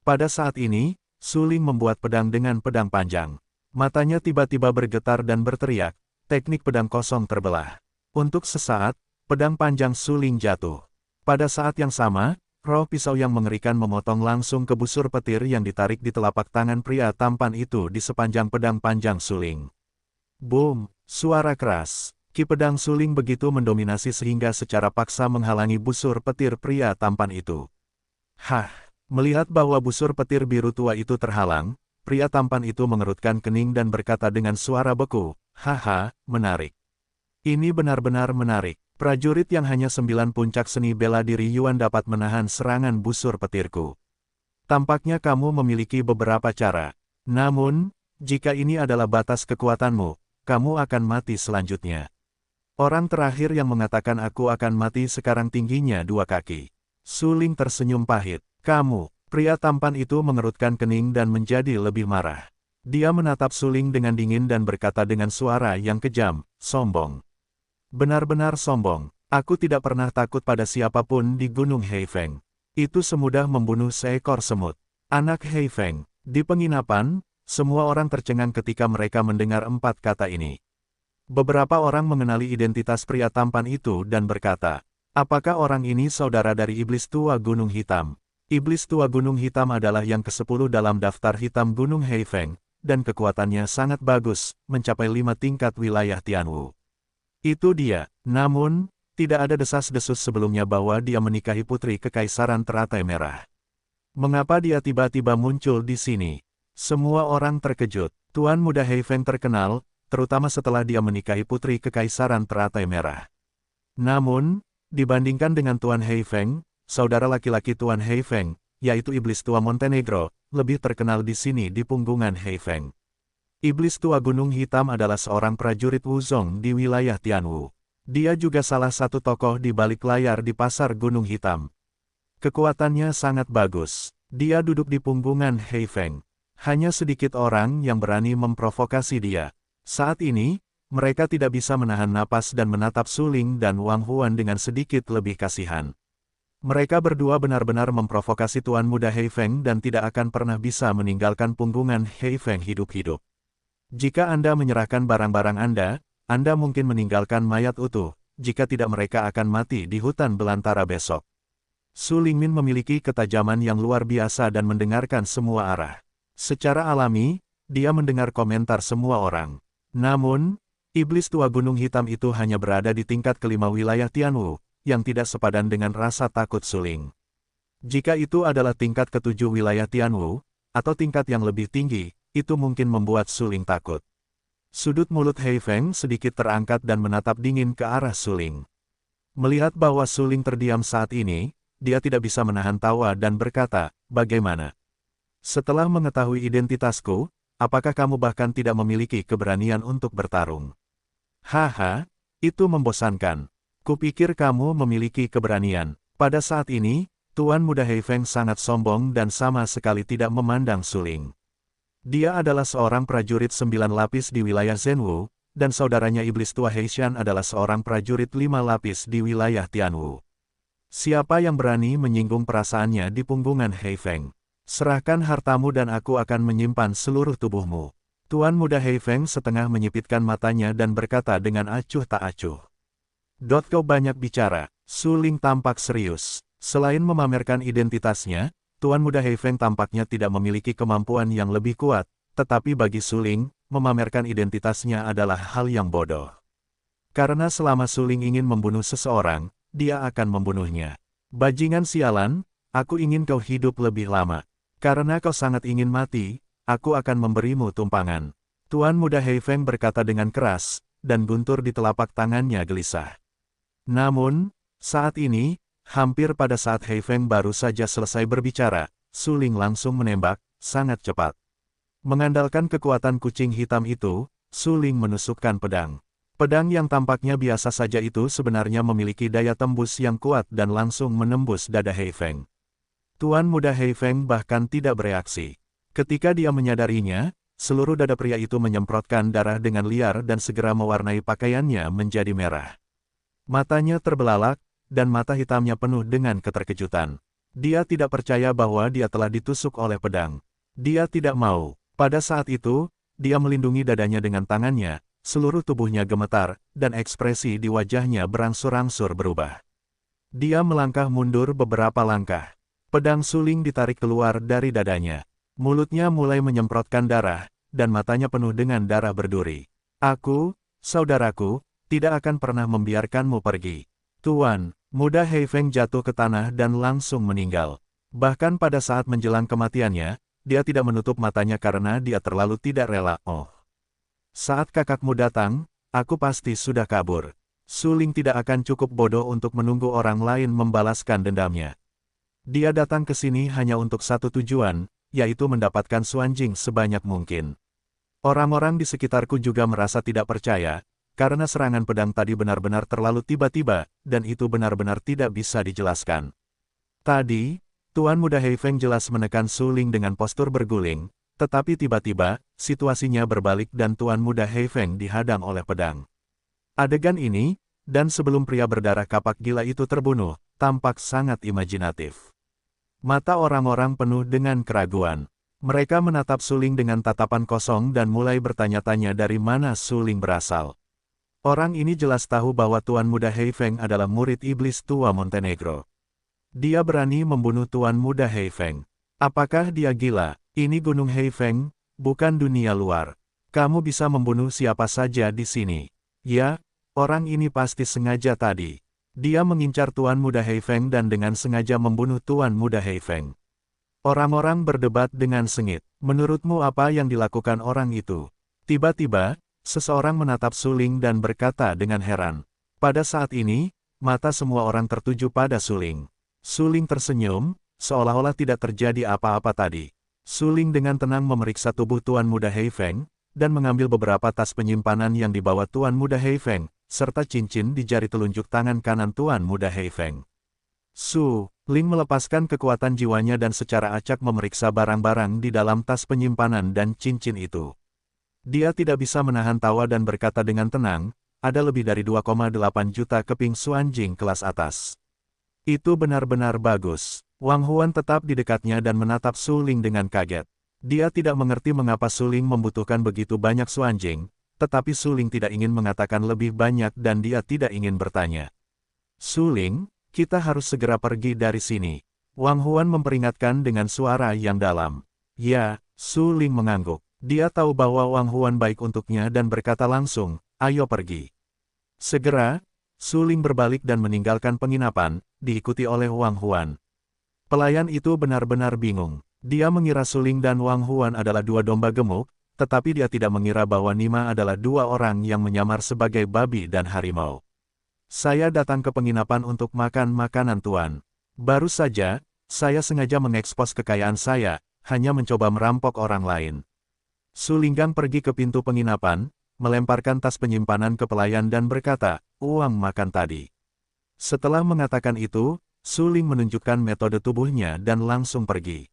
Pada saat ini, Suling membuat pedang dengan pedang panjang. Matanya tiba-tiba bergetar dan berteriak, teknik pedang kosong terbelah. Untuk sesaat, pedang panjang Suling jatuh. Pada saat yang sama, roh pisau yang mengerikan memotong langsung ke busur petir yang ditarik di telapak tangan pria tampan itu di sepanjang pedang panjang Suling. Boom! Suara keras. Ki pedang Suling begitu mendominasi sehingga secara paksa menghalangi busur petir pria tampan itu. Hah! Melihat bahwa busur petir biru tua itu terhalang, pria tampan itu mengerutkan kening dan berkata dengan suara beku, "Haha, menarik. Ini benar-benar menarik. Prajurit yang hanya 9 puncak seni bela diri Yuan dapat menahan serangan busur petirku. Tampaknya kamu memiliki beberapa cara. Namun, jika ini adalah batas kekuatanmu, kamu akan mati selanjutnya." Orang terakhir yang mengatakan aku akan mati sekarang tingginya 2 kaki. Suling tersenyum pahit. "Kamu." Pria tampan itu mengerutkan kening dan menjadi lebih marah. Dia menatap Suling dengan dingin dan berkata dengan suara yang kejam, "Sombong. Benar-benar sombong. Aku tidak pernah takut pada siapapun di Gunung Heifeng. Itu semudah membunuh seekor semut. Anak Heifeng. Di penginapan, semua orang tercengang ketika mereka mendengar 4 kata ini. Beberapa orang mengenali identitas pria tampan itu dan berkata, apakah orang ini saudara dari Iblis Tua Gunung Hitam? Iblis Tua Gunung Hitam adalah yang ke-10 dalam daftar hitam Gunung Heifeng, dan kekuatannya sangat bagus, mencapai 5 tingkat wilayah Tianwu. Itu dia. Namun, tidak ada desas-desus sebelumnya bahwa dia menikahi putri kekaisaran teratai merah. Mengapa dia tiba-tiba muncul di sini? Semua orang terkejut. Tuan Muda Heifeng terkenal, terutama setelah dia menikahi putri kekaisaran teratai merah. Namun, dibandingkan dengan Tuan Heifeng, saudara laki-laki Tuan Heifeng, yaitu Iblis Tua Montenegro, lebih terkenal di sini di punggungan Heifeng. Iblis Tua Gunung Hitam adalah seorang prajurit Wuzong di wilayah Tianwu. Dia juga salah satu tokoh di balik layar di pasar Gunung Hitam. Kekuatannya sangat bagus. Dia duduk di punggungan Heifeng. Hanya sedikit orang yang berani memprovokasi dia. Saat ini, mereka tidak bisa menahan napas dan menatap Suling dan Wang Huan dengan sedikit lebih kasihan. Mereka berdua benar-benar memprovokasi Tuan Muda Heifeng dan tidak akan pernah bisa meninggalkan punggungan Heifeng hidup-hidup. Jika Anda menyerahkan barang-barang Anda mungkin meninggalkan mayat utuh, jika tidak mereka akan mati di hutan belantara besok. Su Lingmin memiliki ketajaman yang luar biasa dan mendengarkan semua arah. Secara alami, dia mendengar komentar semua orang. Namun, Iblis Tua Gunung Hitam itu hanya berada di tingkat kelima wilayah Tianwu, yang tidak sepadan dengan rasa takut Suling. Jika itu adalah tingkat ketujuh wilayah Tianwu, atau tingkat yang lebih tinggi, itu mungkin membuat Suling takut. Sudut mulut Heifeng sedikit terangkat dan menatap dingin ke arah Suling. Melihat bahwa Suling terdiam saat ini, dia tidak bisa menahan tawa dan berkata, bagaimana? Setelah mengetahui identitasku, apakah kamu bahkan tidak memiliki keberanian untuk bertarung? Haha, itu membosankan. Kupikir kamu memiliki keberanian. Pada saat ini, Tuan Muda Heifeng sangat sombong dan sama sekali tidak memandang Suling. Dia adalah seorang prajurit 9 lapis di wilayah Zhenwu, dan saudaranya Iblis Tua Heishan adalah seorang prajurit 5 lapis di wilayah Tianwu. Siapa yang berani menyinggung perasaannya di punggungan Heifeng? Serahkan hartamu dan aku akan menyimpan seluruh tubuhmu. Tuan Muda Heifeng setengah menyipitkan matanya dan berkata dengan acuh tak acuh. Kau banyak bicara. Suling tampak serius. Selain memamerkan identitasnya, Tuan Muda Heifeng tampaknya tidak memiliki kemampuan yang lebih kuat, tetapi bagi Suling, memamerkan identitasnya adalah hal yang bodoh. Karena selama Suling ingin membunuh seseorang, dia akan membunuhnya. Bajingan sialan, aku ingin kau hidup lebih lama. Karena kau sangat ingin mati, aku akan memberimu tumpangan. Tuan Muda Heifeng berkata dengan keras, dan guntur di telapak tangannya gelisah. Namun, saat ini, hampir pada saat Heifeng baru saja selesai berbicara, Suling langsung menembak, sangat cepat. Mengandalkan kekuatan kucing hitam itu, Suling menusukkan pedang. Pedang yang tampaknya biasa saja itu sebenarnya memiliki daya tembus yang kuat dan langsung menembus dada Heifeng. Tuan Muda Heifeng bahkan tidak bereaksi. Ketika dia menyadarinya, seluruh dada pria itu menyemprotkan darah dengan liar dan segera mewarnai pakaiannya menjadi merah. Matanya terbelalak, dan mata hitamnya penuh dengan keterkejutan. Dia tidak percaya bahwa dia telah ditusuk oleh pedang. Dia tidak mau. Pada saat itu, dia melindungi dadanya dengan tangannya, seluruh tubuhnya gemetar, dan ekspresi di wajahnya berangsur-angsur berubah. Dia melangkah mundur beberapa langkah. Pedang Suling ditarik keluar dari dadanya. Mulutnya mulai menyemprotkan darah, dan matanya penuh dengan darah berduri. Aku, saudaraku, tidak akan pernah membiarkanmu pergi. Tuan Muda Heifeng jatuh ke tanah dan langsung meninggal. Bahkan pada saat menjelang kematiannya, dia tidak menutup matanya karena dia terlalu tidak rela. Oh, saat kakakmu datang, aku pasti sudah kabur. Suling tidak akan cukup bodoh untuk menunggu orang lain membalaskan dendamnya. Dia datang ke sini hanya untuk satu tujuan, yaitu mendapatkan Suanjing sebanyak mungkin. Orang-orang di sekitarku juga merasa tidak percaya, karena serangan pedang tadi benar-benar terlalu tiba-tiba, dan itu benar-benar tidak bisa dijelaskan. Tadi, Tuan Muda Heifeng jelas menekan Suling dengan postur berguling, tetapi tiba-tiba, situasinya berbalik dan Tuan Muda Heifeng dihadang oleh pedang. Adegan ini, Dan sebelum pria berdarah kapak gila itu terbunuh, tampak sangat imajinatif. Mata orang-orang penuh dengan keraguan. Mereka menatap Suling dengan tatapan kosong dan mulai bertanya-tanya dari mana Suling berasal. Orang ini jelas tahu bahwa Tuan Muda Heifeng adalah murid iblis tua Montenegro. Dia berani membunuh Tuan Muda Heifeng. Apakah dia gila? Ini Gunung Heifeng, bukan dunia luar. Kamu bisa membunuh siapa saja di sini. Ya, orang ini pasti sengaja tadi. Dia mengincar Tuan Muda Heifeng dan dengan sengaja membunuh Tuan Muda Heifeng. Orang-orang berdebat dengan sengit. Menurutmu apa yang dilakukan orang itu? Tiba-tiba, seseorang menatap Suling dan berkata dengan heran. Pada saat ini, mata semua orang tertuju pada Suling. Suling tersenyum, seolah-olah tidak terjadi apa-apa tadi. Suling dengan tenang memeriksa tubuh Tuan Muda Heifeng, dan mengambil beberapa tas penyimpanan yang dibawa Tuan Muda Heifeng, serta cincin di jari telunjuk tangan kanan Tuan Muda Heifeng. Ling melepaskan kekuatan jiwanya dan secara acak memeriksa barang-barang di dalam tas penyimpanan dan cincin itu. Dia tidak bisa menahan tawa dan berkata dengan tenang, ada lebih dari 2,8 juta keping Suanjing kelas atas. Itu benar-benar bagus. Wang Huan tetap di dekatnya dan menatap Suling dengan kaget. Dia tidak mengerti mengapa Suling membutuhkan begitu banyak Suanjing, tetapi Suling tidak ingin mengatakan lebih banyak dan dia tidak ingin bertanya. Suling, kita harus segera pergi dari sini. Wang Huan memperingatkan dengan suara yang dalam. Ya, Suling mengangguk. Dia tahu bahwa Wang Huan baik untuknya dan berkata langsung, ayo pergi. Segera, Suling berbalik dan meninggalkan penginapan, diikuti oleh Wang Huan. Pelayan itu benar-benar bingung. Dia mengira Suling dan Wang Huan adalah dua domba gemuk, tetapi dia tidak mengira bahwa Nima adalah dua orang yang menyamar sebagai babi dan harimau. Saya datang ke penginapan untuk makan makanan Tuan. Baru saja, saya sengaja mengekspos kekayaan saya, hanya mencoba merampok orang lain. Sulinggang pergi ke pintu penginapan, melemparkan tas penyimpanan ke pelayan dan berkata, uang makan tadi. Setelah mengatakan itu, Suling menunjukkan metode tubuhnya dan langsung pergi.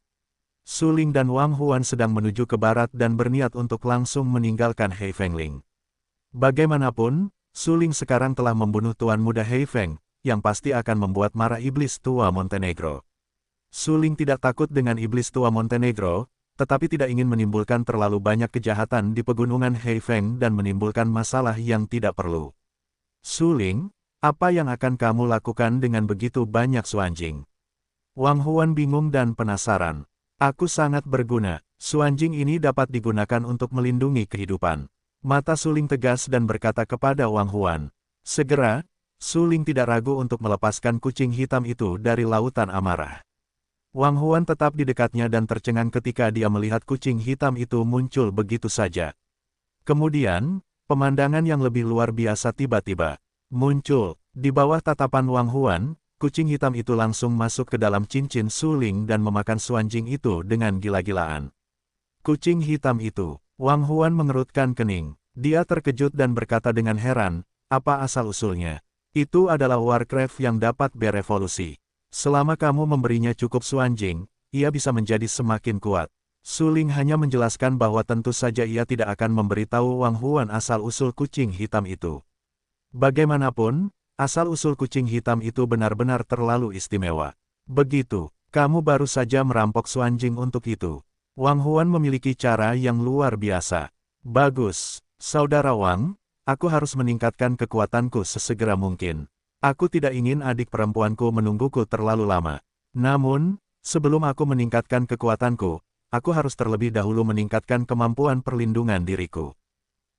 Suling dan Wang Huan sedang menuju ke barat dan berniat untuk langsung meninggalkan Heifengling. Bagaimanapun, Suling sekarang telah membunuh Tuan Muda Heifeng, yang pasti akan membuat marah iblis tua Montenegro. Suling tidak takut dengan iblis tua Montenegro, tetapi tidak ingin menimbulkan terlalu banyak kejahatan di pegunungan Heifeng dan menimbulkan masalah yang tidak perlu. Suling, apa yang akan kamu lakukan dengan begitu banyak Suanjing? Wang Huan bingung dan penasaran. Aku sangat berguna. Suanjing ini dapat digunakan untuk melindungi kehidupan. Mata Suling tegas dan berkata kepada Wang Huan. Segera, Suling tidak ragu untuk melepaskan kucing hitam itu dari lautan amarah. Wang Huan tetap di dekatnya dan tercengang ketika dia melihat kucing hitam itu muncul begitu saja. Kemudian, pemandangan yang lebih luar biasa tiba-tiba muncul. Di bawah tatapan Wang Huan, kucing hitam itu langsung masuk ke dalam cincin Suling dan memakan Suanjing itu dengan gila-gilaan. Kucing hitam itu, Wang Huan mengerutkan kening. Dia terkejut dan berkata dengan heran, apa asal-usulnya? Itu adalah Warcraft yang dapat berevolusi. Selama kamu memberinya cukup Suanjing, ia bisa menjadi semakin kuat. Suling hanya menjelaskan bahwa tentu saja ia tidak akan memberitahu Wang Huan asal-usul kucing hitam itu. Bagaimanapun, asal-usul kucing hitam itu benar-benar terlalu istimewa. Begitu, kamu baru saja merampok Suanjing untuk itu. Wang Huan memiliki cara yang luar biasa. Bagus, Saudara Wang, aku harus meningkatkan kekuatanku sesegera mungkin. Aku tidak ingin adik perempuanku menungguku terlalu lama. Namun, sebelum aku meningkatkan kekuatanku, aku harus terlebih dahulu meningkatkan kemampuan perlindungan diriku.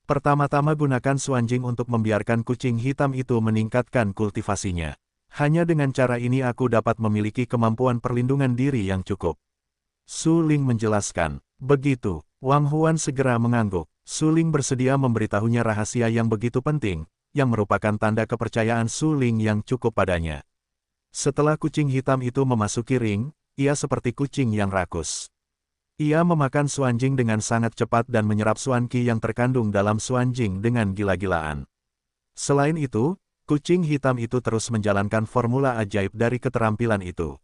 Pertama-tama gunakan Suanjing untuk membiarkan kucing hitam itu meningkatkan kultivasinya. Hanya dengan cara ini aku dapat memiliki kemampuan perlindungan diri yang cukup. Suling menjelaskan. Begitu, Wang Huan segera mengangguk. Suling bersedia memberitahunya rahasia yang begitu penting, yang merupakan tanda kepercayaan Suling yang cukup padanya. Setelah kucing hitam itu memasuki ring, ia seperti kucing yang rakus. Ia memakan Suanjing dengan sangat cepat dan menyerap Suanqi yang terkandung dalam Suanjing dengan gila-gilaan. Selain itu, kucing hitam itu terus menjalankan formula ajaib dari keterampilan itu.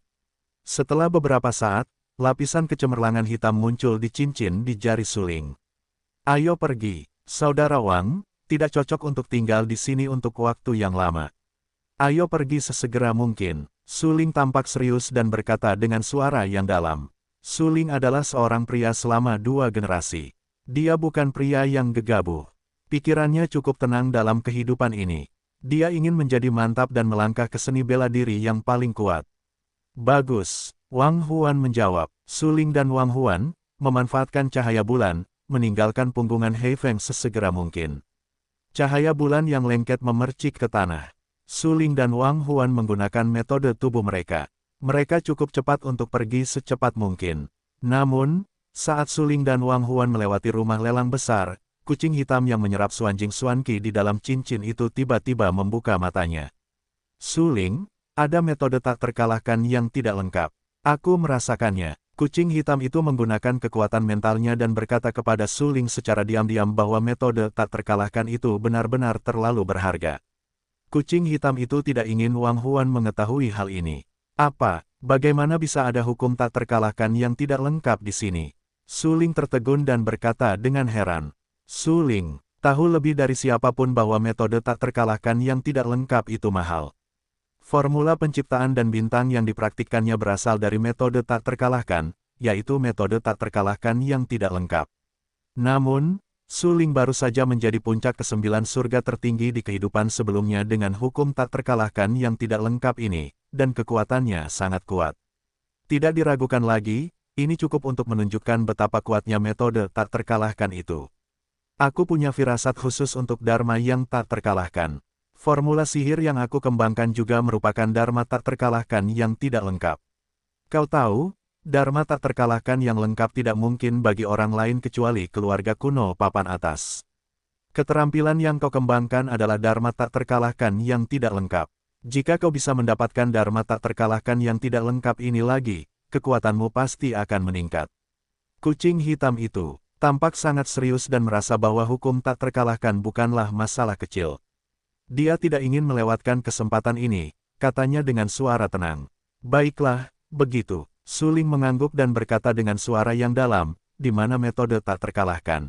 Setelah beberapa saat, lapisan kecemerlangan hitam muncul di cincin di jari Suling. Ayo pergi, Saudara Wang, tidak cocok untuk tinggal di sini untuk waktu yang lama. Ayo pergi sesegera mungkin. Su Ling tampak serius dan berkata dengan suara yang dalam. Su Ling adalah seorang pria selama 2 generasi. Dia bukan pria yang gegabah. Pikirannya cukup tenang dalam kehidupan ini. Dia ingin menjadi mantap dan melangkah ke seni bela diri yang paling kuat. Bagus, Wang Huan menjawab. Su Ling dan Wang Huan memanfaatkan cahaya bulan, meninggalkan punggungan Hei Feng sesegera mungkin. Cahaya bulan yang lengket memercik ke tanah. Su Ling dan Wang Huan menggunakan metode tubuh mereka. Mereka cukup cepat untuk pergi secepat mungkin. Namun, saat Su Ling dan Wang Huan melewati rumah lelang besar, kucing hitam yang menyerap Xuanjing Xuanqi di dalam cincin itu tiba-tiba membuka matanya. Su Ling, ada metode tak terkalahkan yang tidak lengkap. Aku merasakannya. Kucing hitam itu menggunakan kekuatan mentalnya dan berkata kepada Su Ling secara diam-diam bahwa metode tak terkalahkan itu benar-benar terlalu berharga. Kucing hitam itu tidak ingin Wang Huan mengetahui hal ini. Apa? Bagaimana bisa ada hukum tak terkalahkan yang tidak lengkap di sini? Su Ling tertegun dan berkata dengan heran. Su Ling, tahu lebih dari siapapun bahwa metode tak terkalahkan yang tidak lengkap itu mahal. Formula penciptaan dan bintang yang dipraktikkannya berasal dari metode tak terkalahkan, yaitu metode tak terkalahkan yang tidak lengkap. Namun, Su Ling baru saja menjadi puncak ke-9 surga tertinggi di kehidupan sebelumnya dengan hukum tak terkalahkan yang tidak lengkap ini, dan kekuatannya sangat kuat. Tidak diragukan lagi, ini cukup untuk menunjukkan betapa kuatnya metode tak terkalahkan itu. Aku punya firasat khusus untuk Dharma yang tak terkalahkan. Formula sihir yang aku kembangkan juga merupakan Dharma tak terkalahkan yang tidak lengkap. Kau tahu, Dharma tak terkalahkan yang lengkap tidak mungkin bagi orang lain kecuali keluarga kuno papan atas. Keterampilan yang kau kembangkan adalah Dharma tak terkalahkan yang tidak lengkap. Jika kau bisa mendapatkan Dharma tak terkalahkan yang tidak lengkap ini lagi, kekuatanmu pasti akan meningkat. Kucing hitam itu tampak sangat serius dan merasa bahwa hukum tak terkalahkan bukanlah masalah kecil. Dia tidak ingin melewatkan kesempatan ini, katanya dengan suara tenang. Baiklah, begitu. Su Ling mengangguk dan berkata dengan suara yang dalam, di mana metode tak terkalahkan.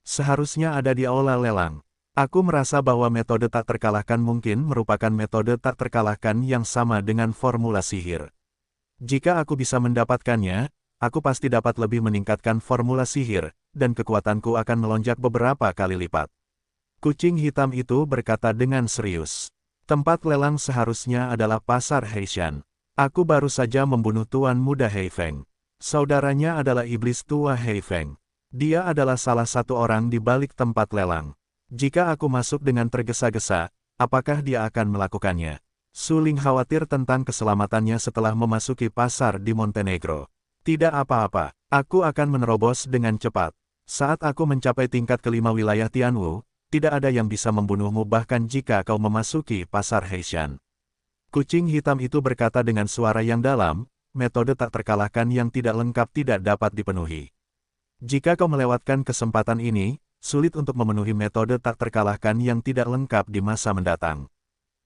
Seharusnya ada di aula lelang. Aku merasa bahwa metode tak terkalahkan mungkin merupakan metode tak terkalahkan yang sama dengan formula sihir. Jika aku bisa mendapatkannya, aku pasti dapat lebih meningkatkan formula sihir, dan kekuatanku akan melonjak beberapa kali lipat. Kucing hitam itu berkata dengan serius. Tempat lelang seharusnya adalah pasar Heishan. Aku baru saja membunuh Tuan Muda Hei Feng. Saudaranya adalah iblis tua Hei Feng. Dia adalah salah satu orang di balik tempat lelang. Jika aku masuk dengan tergesa-gesa, apakah dia akan melakukannya? Su Ling khawatir tentang keselamatannya setelah memasuki pasar di Montenegro. Tidak apa-apa, aku akan menerobos dengan cepat. Saat aku mencapai tingkat kelima wilayah Tianwu, tidak ada yang bisa membunuhmu bahkan jika kau memasuki pasar Heishan. Kucing hitam itu berkata dengan suara yang dalam, metode tak terkalahkan yang tidak lengkap tidak dapat dipenuhi. Jika kau melewatkan kesempatan ini, sulit untuk memenuhi metode tak terkalahkan yang tidak lengkap di masa mendatang.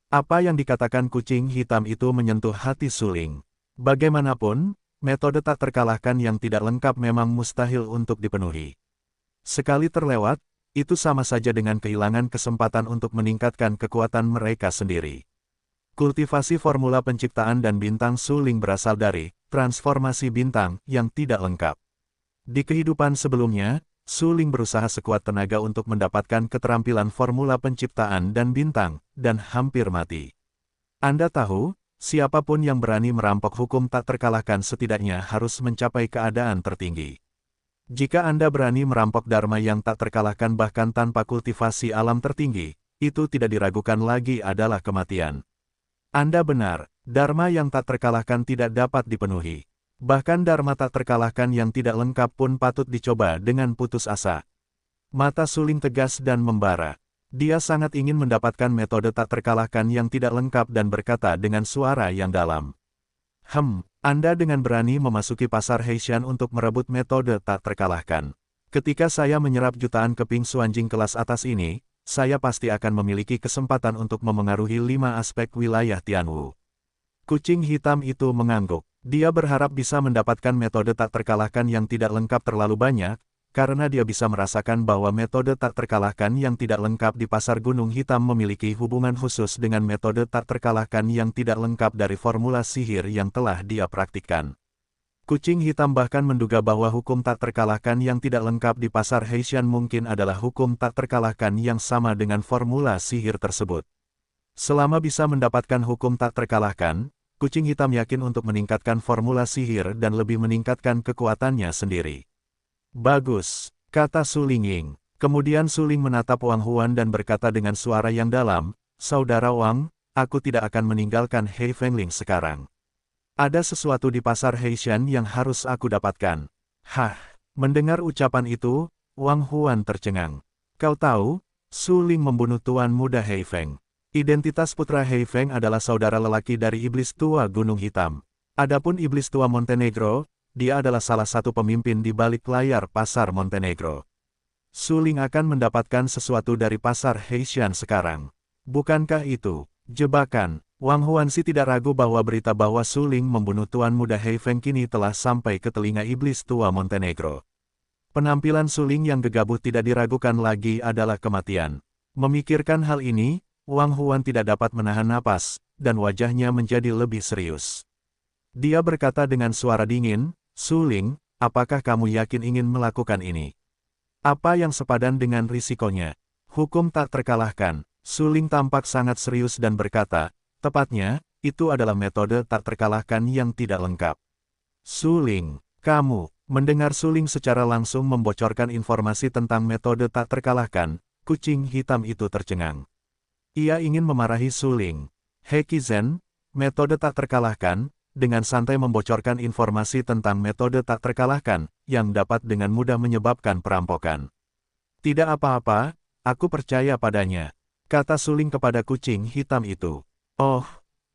Apa yang dikatakan kucing hitam itu menyentuh hati Su Ling. Bagaimanapun, metode tak terkalahkan yang tidak lengkap memang mustahil untuk dipenuhi. Sekali terlewat, itu sama saja dengan kehilangan kesempatan untuk meningkatkan kekuatan mereka sendiri. Kultivasi formula penciptaan dan bintang Su Ling berasal dari transformasi bintang yang tidak lengkap. Di kehidupan sebelumnya, Su Ling berusaha sekuat tenaga untuk mendapatkan keterampilan formula penciptaan dan bintang, dan hampir mati. Anda tahu, siapapun yang berani merampok hukum tak terkalahkan setidaknya harus mencapai keadaan tertinggi. Jika Anda berani merampok Dharma yang tak terkalahkan bahkan tanpa kultivasi alam tertinggi, itu tidak diragukan lagi adalah kematian. Anda benar, Dharma yang tak terkalahkan tidak dapat dipenuhi. Bahkan Dharma tak terkalahkan yang tidak lengkap pun patut dicoba dengan putus asa. Mata Su Ling tegas dan membara. Dia sangat ingin mendapatkan metode tak terkalahkan yang tidak lengkap dan berkata dengan suara yang dalam. Anda dengan berani memasuki pasar Heishan untuk merebut metode tak terkalahkan. Ketika saya menyerap jutaan keping Xuanjing kelas atas ini, saya pasti akan memiliki kesempatan untuk memengaruhi 5 aspek wilayah Tianwu. Kucing hitam itu mengangguk. Dia berharap bisa mendapatkan metode tak terkalahkan yang tidak lengkap terlalu banyak, karena dia bisa merasakan bahwa metode tak terkalahkan yang tidak lengkap di pasar Gunung Hitam memiliki hubungan khusus dengan metode tak terkalahkan yang tidak lengkap dari formula sihir yang telah dia praktikkan. Kucing hitam bahkan menduga bahwa hukum tak terkalahkan yang tidak lengkap di pasar Heishan mungkin adalah hukum tak terkalahkan yang sama dengan formula sihir tersebut. Selama bisa mendapatkan hukum tak terkalahkan, kucing hitam yakin untuk meningkatkan formula sihir dan lebih meningkatkan kekuatannya sendiri. Bagus, kata Su Lingying. Kemudian Su Ling menatap Wang Huan dan berkata dengan suara yang dalam, "Saudara Wang, aku tidak akan meninggalkan Hei Fengling sekarang. Ada sesuatu di pasar Heishan yang harus aku dapatkan." Hah, mendengar ucapan itu, Wang Huan tercengang. "Kau tahu, Su Ling membunuh Tuan Muda Hei Feng. Identitas putra Hei Feng adalah saudara lelaki dari Iblis Tua Gunung Hitam. Adapun Iblis Tua Montenegro, dia adalah salah satu pemimpin di balik layar pasar Montenegro. Su Ling akan mendapatkan sesuatu dari pasar Heishan sekarang. Bukankah itu jebakan?" Wang Huanxi tidak ragu bahwa berita bahwa Su Ling membunuh Tuan Muda Hei Feng kini telah sampai ke telinga Iblis Tua Montenegro. Penampilan Su Ling yang gegabah tidak diragukan lagi adalah kematian. Memikirkan hal ini, Wang Huan tidak dapat menahan napas, dan wajahnya menjadi lebih serius. Dia berkata dengan suara dingin, "Su Ling, apakah kamu yakin ingin melakukan ini? Apa yang sepadan dengan risikonya? Hukum tak terkalahkan." Su Ling tampak sangat serius dan berkata, "Tepatnya, itu adalah metode tak terkalahkan yang tidak lengkap." "Su Ling, kamu..." Mendengar Su Ling secara langsung membocorkan informasi tentang metode tak terkalahkan, kucing hitam itu tercengang. Ia ingin memarahi Su Ling. "He Qizen, metode tak terkalahkan," dengan santai membocorkan informasi tentang metode tak terkalahkan, yang dapat dengan mudah menyebabkan perampokan. "Tidak apa-apa, aku percaya padanya," kata Su Ling kepada kucing hitam itu. "Oh,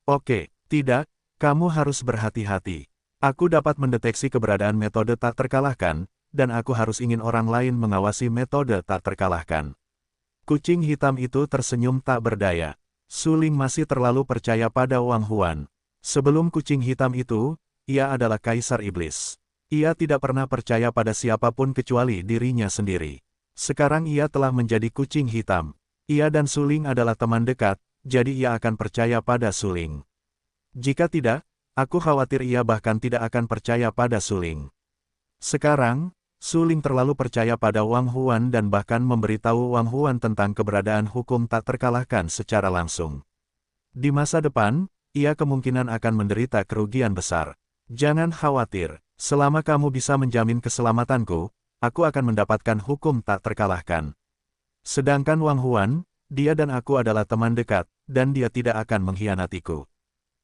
oke, tidak, kamu harus berhati-hati. Aku dapat mendeteksi keberadaan metode tak terkalahkan, dan aku harus ingin orang lain mengawasi metode tak terkalahkan." Kucing hitam itu tersenyum tak berdaya. Su Ling masih terlalu percaya pada Wang Huan. Sebelum kucing hitam itu, ia adalah Kaisar Iblis. Ia tidak pernah percaya pada siapapun kecuali dirinya sendiri. Sekarang ia telah menjadi kucing hitam. Ia dan Su Ling adalah teman dekat, jadi ia akan percaya pada Su Ling. Jika tidak, aku khawatir ia bahkan tidak akan percaya pada Su Ling. Sekarang, Su Ling terlalu percaya pada Wang Huan dan bahkan memberitahu Wang Huan tentang keberadaan hukum tak terkalahkan secara langsung. Di masa depan, ia kemungkinan akan menderita kerugian besar. "Jangan khawatir, selama kamu bisa menjamin keselamatanku, aku akan mendapatkan hukum tak terkalahkan. Sedangkan Wang Huan, dia dan aku adalah teman dekat, dan dia tidak akan mengkhianatiku."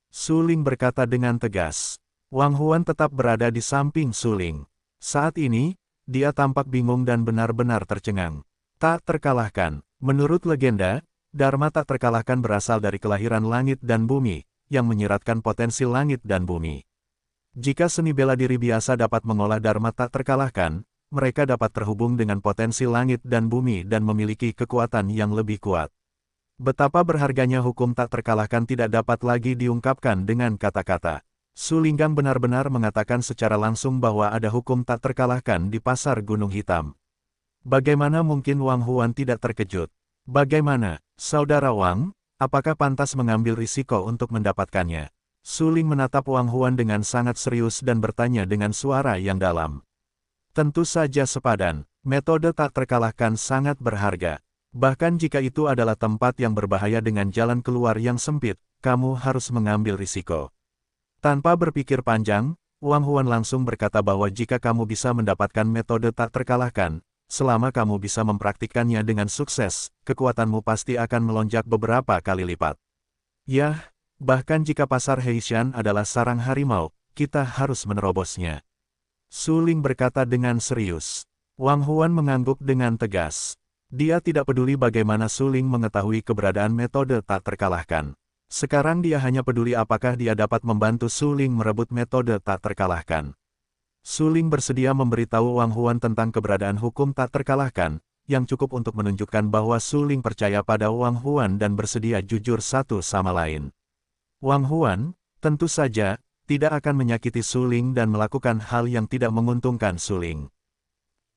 Su Ling berkata dengan tegas. Wang Huan tetap berada di samping Su Ling. Saat ini, dia tampak bingung dan benar-benar tercengang. Tak terkalahkan. Menurut legenda, Dharma tak terkalahkan berasal dari kelahiran langit dan bumi, yang menyiratkan potensi langit dan bumi. Jika seni bela diri biasa dapat mengolah Dharma tak terkalahkan, mereka dapat terhubung dengan potensi langit dan bumi dan memiliki kekuatan yang lebih kuat. Betapa berharganya hukum tak terkalahkan tidak dapat lagi diungkapkan dengan kata-kata. Su Linggang benar-benar mengatakan secara langsung bahwa ada hukum tak terkalahkan di pasar Gunung Hitam. Bagaimana mungkin Wang Huan tidak terkejut? "Bagaimana, Saudara Wang, apakah pantas mengambil risiko untuk mendapatkannya?" Su Ling menatap Wang Huan dengan sangat serius dan bertanya dengan suara yang dalam. "Tentu saja sepadan, metode tak terkalahkan sangat berharga. Bahkan jika itu adalah tempat yang berbahaya dengan jalan keluar yang sempit, kamu harus mengambil risiko." Tanpa berpikir panjang, Wang Huan langsung berkata bahwa jika kamu bisa mendapatkan metode tak terkalahkan, selama kamu bisa mempraktikkannya dengan sukses, kekuatanmu pasti akan melonjak beberapa kali lipat. "Yah, bahkan jika pasar Heishan adalah sarang harimau, kita harus menerobosnya." Su Ling berkata dengan serius. Wang Huan mengangguk dengan tegas. Dia tidak peduli bagaimana Su Ling mengetahui keberadaan metode tak terkalahkan. Sekarang dia hanya peduli apakah dia dapat membantu Su Ling merebut metode tak terkalahkan. Su Ling bersedia memberitahu Wang Huan tentang keberadaan hukum tak terkalahkan, yang cukup untuk menunjukkan bahwa Su Ling percaya pada Wang Huan dan bersedia jujur satu sama lain. Wang Huan, tentu saja, tidak akan menyakiti Su Ling dan melakukan hal yang tidak menguntungkan Su Ling.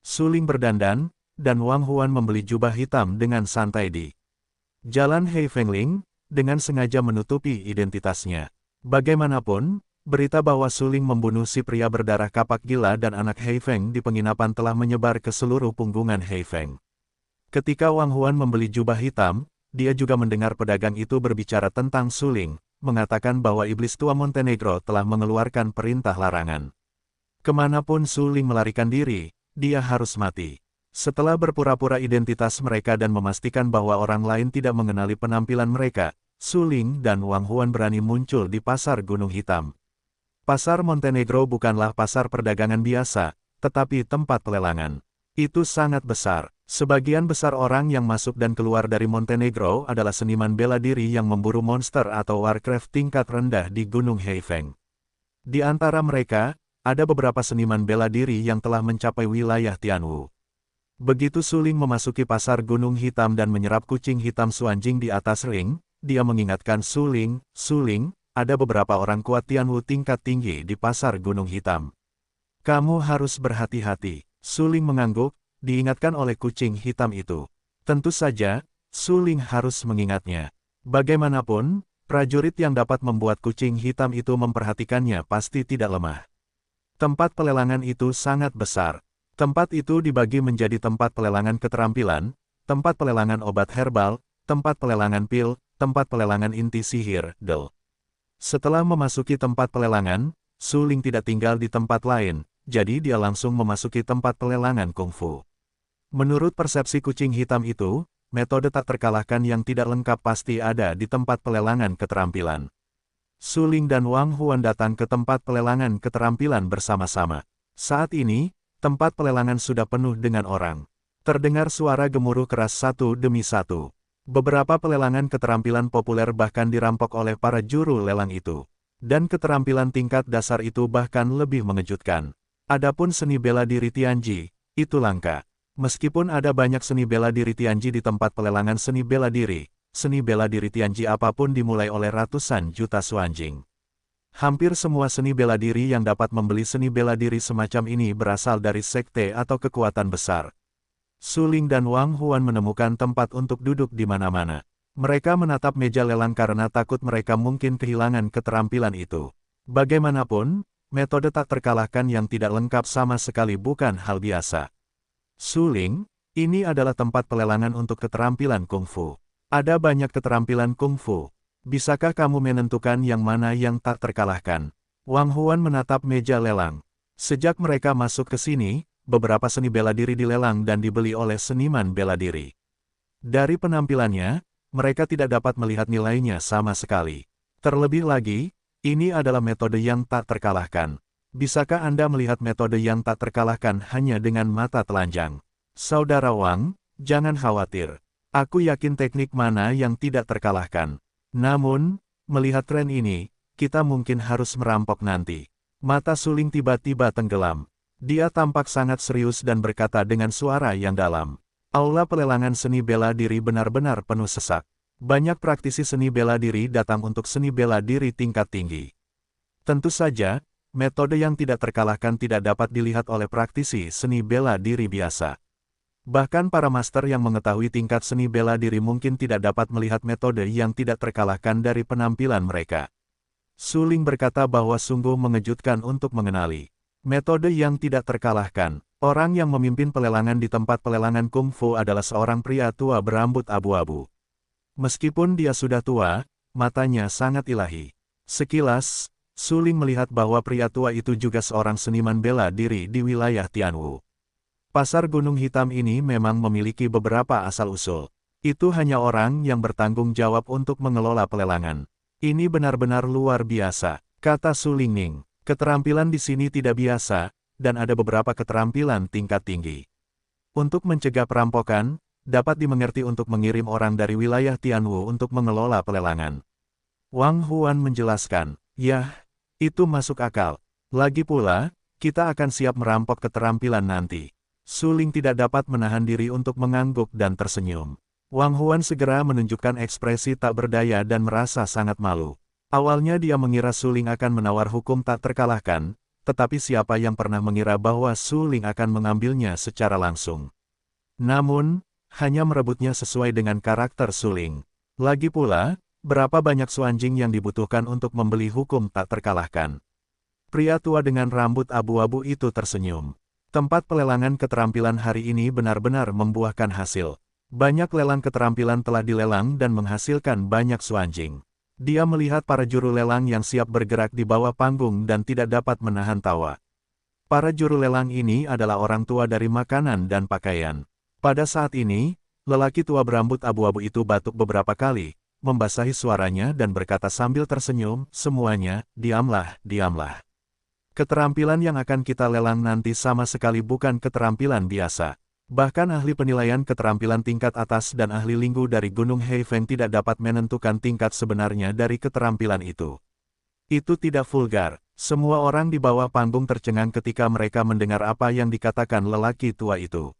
Suling berdandan, dan Wang Huan membeli jubah hitam dengan santai di Jalan Hei Fengling, dengan sengaja menutupi identitasnya. Bagaimanapun, berita bahwa Suling membunuh si pria berdarah kapak gila dan anak Hei Feng di penginapan telah menyebar ke seluruh punggungan Hei Feng. Ketika Wang Huan membeli jubah hitam, dia juga mendengar pedagang itu berbicara tentang Suling, mengatakan bahwa iblis tua Montenegro telah mengeluarkan perintah larangan. Kemanapun Suling melarikan diri, dia harus mati. Setelah berpura-pura identitas mereka dan memastikan bahwa orang lain tidak mengenali penampilan mereka, Suling dan Wang Huan berani muncul di Pasar Gunung Hitam. Pasar Montenegro bukanlah pasar perdagangan biasa, tetapi tempat pelelangan. Itu sangat besar. Sebagian besar orang yang masuk dan keluar dari Montenegro adalah seniman bela diri yang memburu monster atau Warcraft tingkat rendah di Gunung Heifeng. Di antara mereka, ada beberapa seniman bela diri yang telah mencapai wilayah Tianwu. Begitu Suling memasuki pasar Gunung Hitam dan menyerap kucing hitam Suanjing di atas ring, dia mengingatkan Suling, ada beberapa orang kuat Tianwu tingkat tinggi di pasar Gunung Hitam. Kamu harus berhati-hati. Suling mengangguk, diingatkan oleh kucing hitam itu. Tentu saja, Suling harus mengingatnya. Bagaimanapun, prajurit yang dapat membuat kucing hitam itu memperhatikannya pasti tidak lemah. Tempat pelelangan itu sangat besar. Tempat itu dibagi menjadi tempat pelelangan keterampilan, tempat pelelangan obat herbal, tempat pelelangan pil, tempat pelelangan inti sihir, del. Setelah memasuki tempat pelelangan, Suling tidak tinggal di tempat lain, jadi dia langsung memasuki tempat pelelangan kungfu. Menurut persepsi kucing hitam itu, metode tak terkalahkan yang tidak lengkap pasti ada di tempat pelelangan keterampilan. Suling dan Wang Huan datang ke tempat pelelangan keterampilan bersama-sama. Saat ini, tempat pelelangan sudah penuh dengan orang. Terdengar suara gemuruh keras satu demi satu. Beberapa pelelangan keterampilan populer bahkan dirampok oleh para juru lelang itu. Dan keterampilan tingkat dasar itu bahkan lebih mengejutkan. Adapun seni bela diri Tianji, itu langka. Meskipun ada banyak seni bela diri Tianji di tempat pelelangan seni bela diri Tianji apapun dimulai oleh ratusan juta Suanjing. Hampir semua seni bela diri yang dapat membeli seni bela diri semacam ini berasal dari sekte atau kekuatan besar. Suling dan Wang Huan menemukan tempat untuk duduk di mana-mana. Mereka menatap meja lelang karena takut mereka mungkin kehilangan keterampilan itu. Bagaimanapun, metode tak terkalahkan yang tidak lengkap sama sekali bukan hal biasa. Suling, ini adalah tempat pelelangan untuk keterampilan kungfu. Ada banyak keterampilan kungfu. Bisakah kamu menentukan yang mana yang tak terkalahkan? Wang Huan menatap meja lelang. Sejak mereka masuk ke sini, beberapa seni bela diri dilelang dan dibeli oleh seniman bela diri. Dari penampilannya, mereka tidak dapat melihat nilainya sama sekali. Terlebih lagi, ini adalah metode yang tak terkalahkan. Bisakah Anda melihat metode yang tak terkalahkan hanya dengan mata telanjang? Saudara Wang, jangan khawatir. Aku yakin teknik mana yang tidak terkalahkan. Namun, melihat tren ini, kita mungkin harus merampok nanti. Mata Suling tiba-tiba tenggelam. Dia tampak sangat serius dan berkata dengan suara yang dalam. Aula pelelangan seni bela diri benar-benar penuh sesak. Banyak praktisi seni bela diri datang untuk seni bela diri tingkat tinggi. Tentu saja, metode yang tidak terkalahkan tidak dapat dilihat oleh praktisi seni bela diri biasa. Bahkan para master yang mengetahui tingkat seni bela diri mungkin tidak dapat melihat metode yang tidak terkalahkan dari penampilan mereka. Suling berkata bahwa sungguh mengejutkan untuk mengenali metode yang tidak terkalahkan. Orang yang memimpin pelelangan di tempat pelelangan kungfu adalah seorang pria tua berambut abu-abu. Meskipun dia sudah tua, matanya sangat ilahi. Sekilas, Suling melihat bahwa pria tua itu juga seorang seniman bela diri di wilayah Tianwu. Pasar Gunung Hitam ini memang memiliki beberapa asal-usul. Itu hanya orang yang bertanggung jawab untuk mengelola pelelangan. Ini benar-benar luar biasa, kata Suling Ning. Keterampilan di sini tidak biasa, dan ada beberapa keterampilan tingkat tinggi. Untuk mencegah perampokan, dapat dimengerti untuk mengirim orang dari wilayah Tianwu untuk mengelola pelelangan. Wang Huan menjelaskan, "Yah, itu masuk akal. Lagi pula, kita akan siap merampok keterampilan nanti." Suling tidak dapat menahan diri untuk mengangguk dan tersenyum. Wang Huan segera menunjukkan ekspresi tak berdaya dan merasa sangat malu. Awalnya dia mengira Suling akan menawar hukum tak terkalahkan, tetapi siapa yang pernah mengira bahwa Su Ling akan mengambilnya secara langsung. Namun, hanya merebutnya sesuai dengan karakter Su Ling. Lagi pula, berapa banyak suanjing yang dibutuhkan untuk membeli hukum tak terkalahkan. Pria tua dengan rambut abu-abu itu tersenyum. Tempat pelelangan keterampilan hari ini benar-benar membuahkan hasil. Banyak lelang keterampilan telah dilelang dan menghasilkan banyak suanjing. Dia melihat para juru lelang yang siap bergerak di bawah panggung dan tidak dapat menahan tawa. Para juru lelang ini adalah orang tua dari makanan dan pakaian. Pada saat ini, lelaki tua berambut abu-abu itu batuk beberapa kali, membasahi suaranya dan berkata sambil tersenyum, "Semuanya, diamlah, diamlah. Keterampilan yang akan kita lelang nanti sama sekali bukan keterampilan biasa. Bahkan ahli penilaian keterampilan tingkat atas dan ahli linggu dari Gunung Heifeng tidak dapat menentukan tingkat sebenarnya dari keterampilan itu." Itu tidak vulgar. Semua orang di bawah panggung tercengang ketika mereka mendengar apa yang dikatakan lelaki tua itu.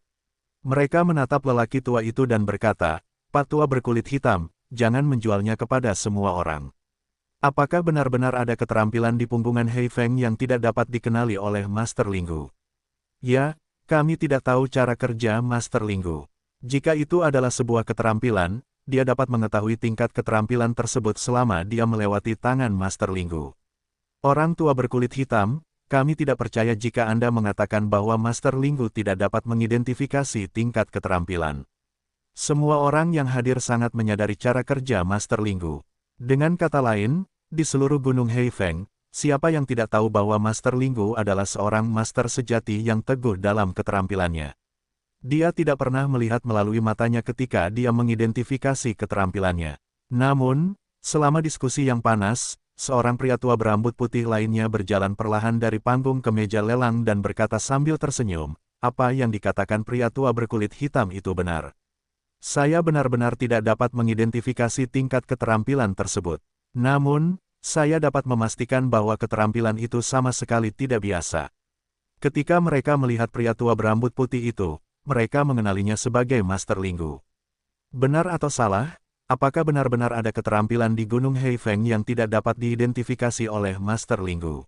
Mereka menatap lelaki tua itu dan berkata, "Pak tua berkulit hitam, jangan menjualnya kepada semua orang. Apakah benar-benar ada keterampilan di punggungan Heifeng yang tidak dapat dikenali oleh Master Linggu?" "Ya, kami tidak tahu cara kerja Master Linggu. Jika itu adalah sebuah keterampilan, dia dapat mengetahui tingkat keterampilan tersebut selama dia melewati tangan Master Linggu." Orang tua berkulit hitam, "Kami tidak percaya jika Anda mengatakan bahwa Master Linggu tidak dapat mengidentifikasi tingkat keterampilan." Semua orang yang hadir sangat menyadari cara kerja Master Linggu. Dengan kata lain, di seluruh Gunung Heifeng, siapa yang tidak tahu bahwa Master Linggu adalah seorang master sejati yang teguh dalam keterampilannya. Dia tidak pernah melihat melalui matanya ketika dia mengidentifikasi keterampilannya. Namun, selama diskusi yang panas, seorang pria tua berambut putih lainnya berjalan perlahan dari panggung ke meja lelang dan berkata sambil tersenyum, "Apa yang dikatakan pria tua berkulit hitam itu benar. Saya benar-benar tidak dapat mengidentifikasi tingkat keterampilan tersebut. Namun, saya dapat memastikan bahwa keterampilan itu sama sekali tidak biasa." Ketika mereka melihat pria tua berambut putih itu, mereka mengenalinya sebagai Master Linggu. Benar atau salah? Apakah benar-benar ada keterampilan di Gunung Heifeng yang tidak dapat diidentifikasi oleh Master Linggu?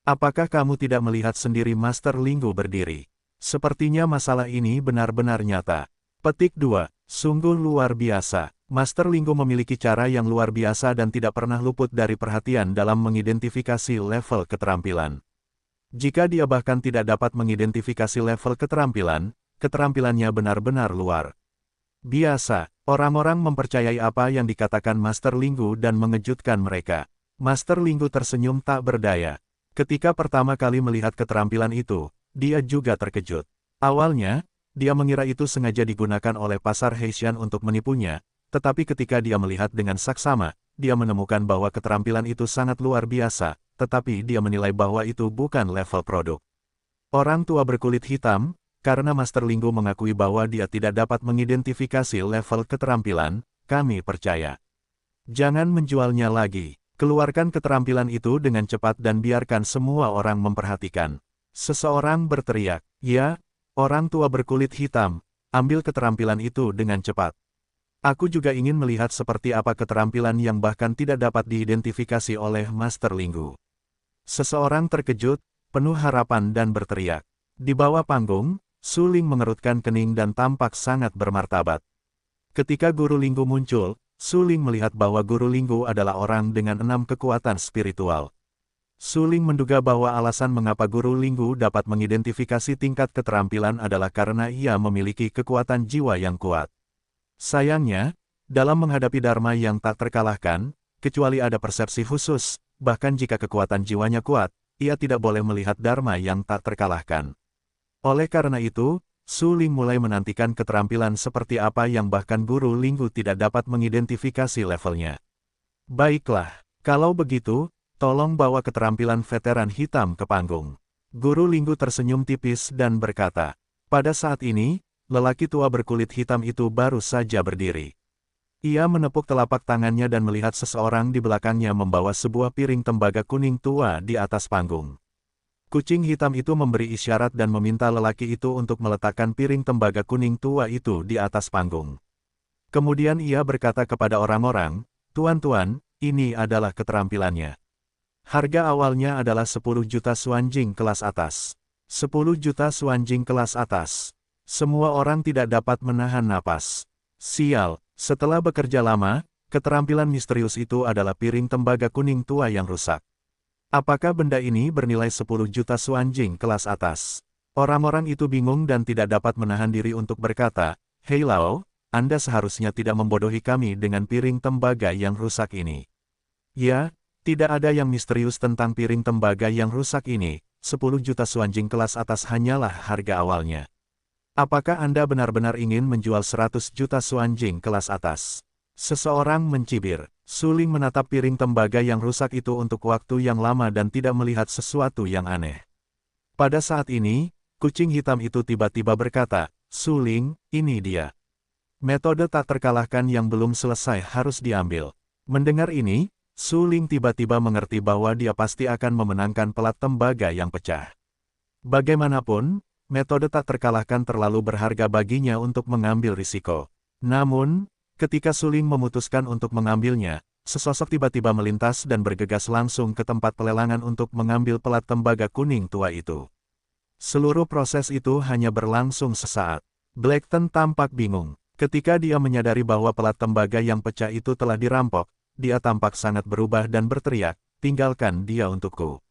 Apakah kamu tidak melihat sendiri Master Linggu berdiri? Sepertinya masalah ini benar-benar nyata. Petik 2. Sungguh luar biasa. Master Linggu memiliki cara yang luar biasa dan tidak pernah luput dari perhatian dalam mengidentifikasi level keterampilan. Jika dia bahkan tidak dapat mengidentifikasi level keterampilan, keterampilannya benar-benar luar biasa. Orang-orang mempercayai apa yang dikatakan Master Linggu dan mengejutkan mereka. Master Linggu tersenyum tak berdaya. Ketika pertama kali melihat keterampilan itu, dia juga terkejut. Awalnya, dia mengira itu sengaja digunakan oleh pasar Heishan untuk menipunya, tetapi ketika dia melihat dengan saksama, dia menemukan bahwa keterampilan itu sangat luar biasa, tetapi dia menilai bahwa itu bukan level produk. Orang tua berkulit hitam, karena Master Linggu mengakui bahwa dia tidak dapat mengidentifikasi level keterampilan, kami percaya. Jangan menjualnya lagi. Keluarkan keterampilan itu dengan cepat dan biarkan semua orang memperhatikan. Seseorang berteriak, "Ya, orang tua berkulit hitam, ambil keterampilan itu dengan cepat. Aku juga ingin melihat seperti apa keterampilan yang bahkan tidak dapat diidentifikasi oleh Master Linggu." Seseorang terkejut, penuh harapan dan berteriak. Di bawah panggung, Su Ling mengerutkan kening dan tampak sangat bermartabat. Ketika Guru Linggu muncul, Su Ling melihat bahwa Guru Linggu adalah orang dengan 6 kekuatan spiritual. Su Ling menduga bahwa alasan mengapa Guru Linggu dapat mengidentifikasi tingkat keterampilan adalah karena ia memiliki kekuatan jiwa yang kuat. Sayangnya, dalam menghadapi Dharma yang tak terkalahkan, kecuali ada persepsi khusus, bahkan jika kekuatan jiwanya kuat, ia tidak boleh melihat Dharma yang tak terkalahkan. Oleh karena itu, Su Ling mulai menantikan keterampilan seperti apa yang bahkan Guru Linggu tidak dapat mengidentifikasi levelnya. Baiklah, kalau begitu, tolong bawa keterampilan veteran hitam ke panggung. Guru Linggu tersenyum tipis dan berkata. Pada saat ini, lelaki tua berkulit hitam itu baru saja berdiri. Ia menepuk telapak tangannya dan melihat seseorang di belakangnya membawa sebuah piring tembaga kuning tua di atas panggung. Kucing hitam itu memberi isyarat dan meminta lelaki itu untuk meletakkan piring tembaga kuning tua itu di atas panggung. Kemudian ia berkata kepada orang-orang, "Tuan-tuan, ini adalah keterampilannya." Harga awalnya adalah 10 juta Xuanjing kelas atas. 10 juta Xuanjing kelas atas. Semua orang tidak dapat menahan napas. Sial, setelah bekerja lama, keterampilan misterius itu adalah piring tembaga kuning tua yang rusak. Apakah benda ini bernilai 10 juta Xuanjing kelas atas? Orang-orang itu bingung dan tidak dapat menahan diri untuk berkata, "Hei Lao, Anda seharusnya tidak membodohi kami dengan piring tembaga yang rusak ini." Ya, tidak ada yang misterius tentang piring tembaga yang rusak ini. 10 juta Xuanjing kelas atas hanyalah harga awalnya. Apakah Anda benar-benar ingin menjual 100 juta Xuanjing kelas atas? Seseorang mencibir. Suling menatap piring tembaga yang rusak itu untuk waktu yang lama dan tidak melihat sesuatu yang aneh. Pada saat ini, kucing hitam itu tiba-tiba berkata, "Suling, ini dia." Metode tak terkalahkan yang belum selesai harus diambil. Mendengar ini, Suling tiba-tiba mengerti bahwa dia pasti akan memenangkan pelat tembaga yang pecah. Bagaimanapun, metode tak terkalahkan terlalu berharga baginya untuk mengambil risiko. Namun, ketika Suling memutuskan untuk mengambilnya, sesosok tiba-tiba melintas dan bergegas langsung ke tempat pelelangan untuk mengambil pelat tembaga kuning tua itu. Seluruh proses itu hanya berlangsung sesaat. Blackton tampak bingung. Ketika dia menyadari bahwa pelat tembaga yang pecah itu telah dirampok, dia tampak sangat berubah dan berteriak, "Tinggalkan dia untukku."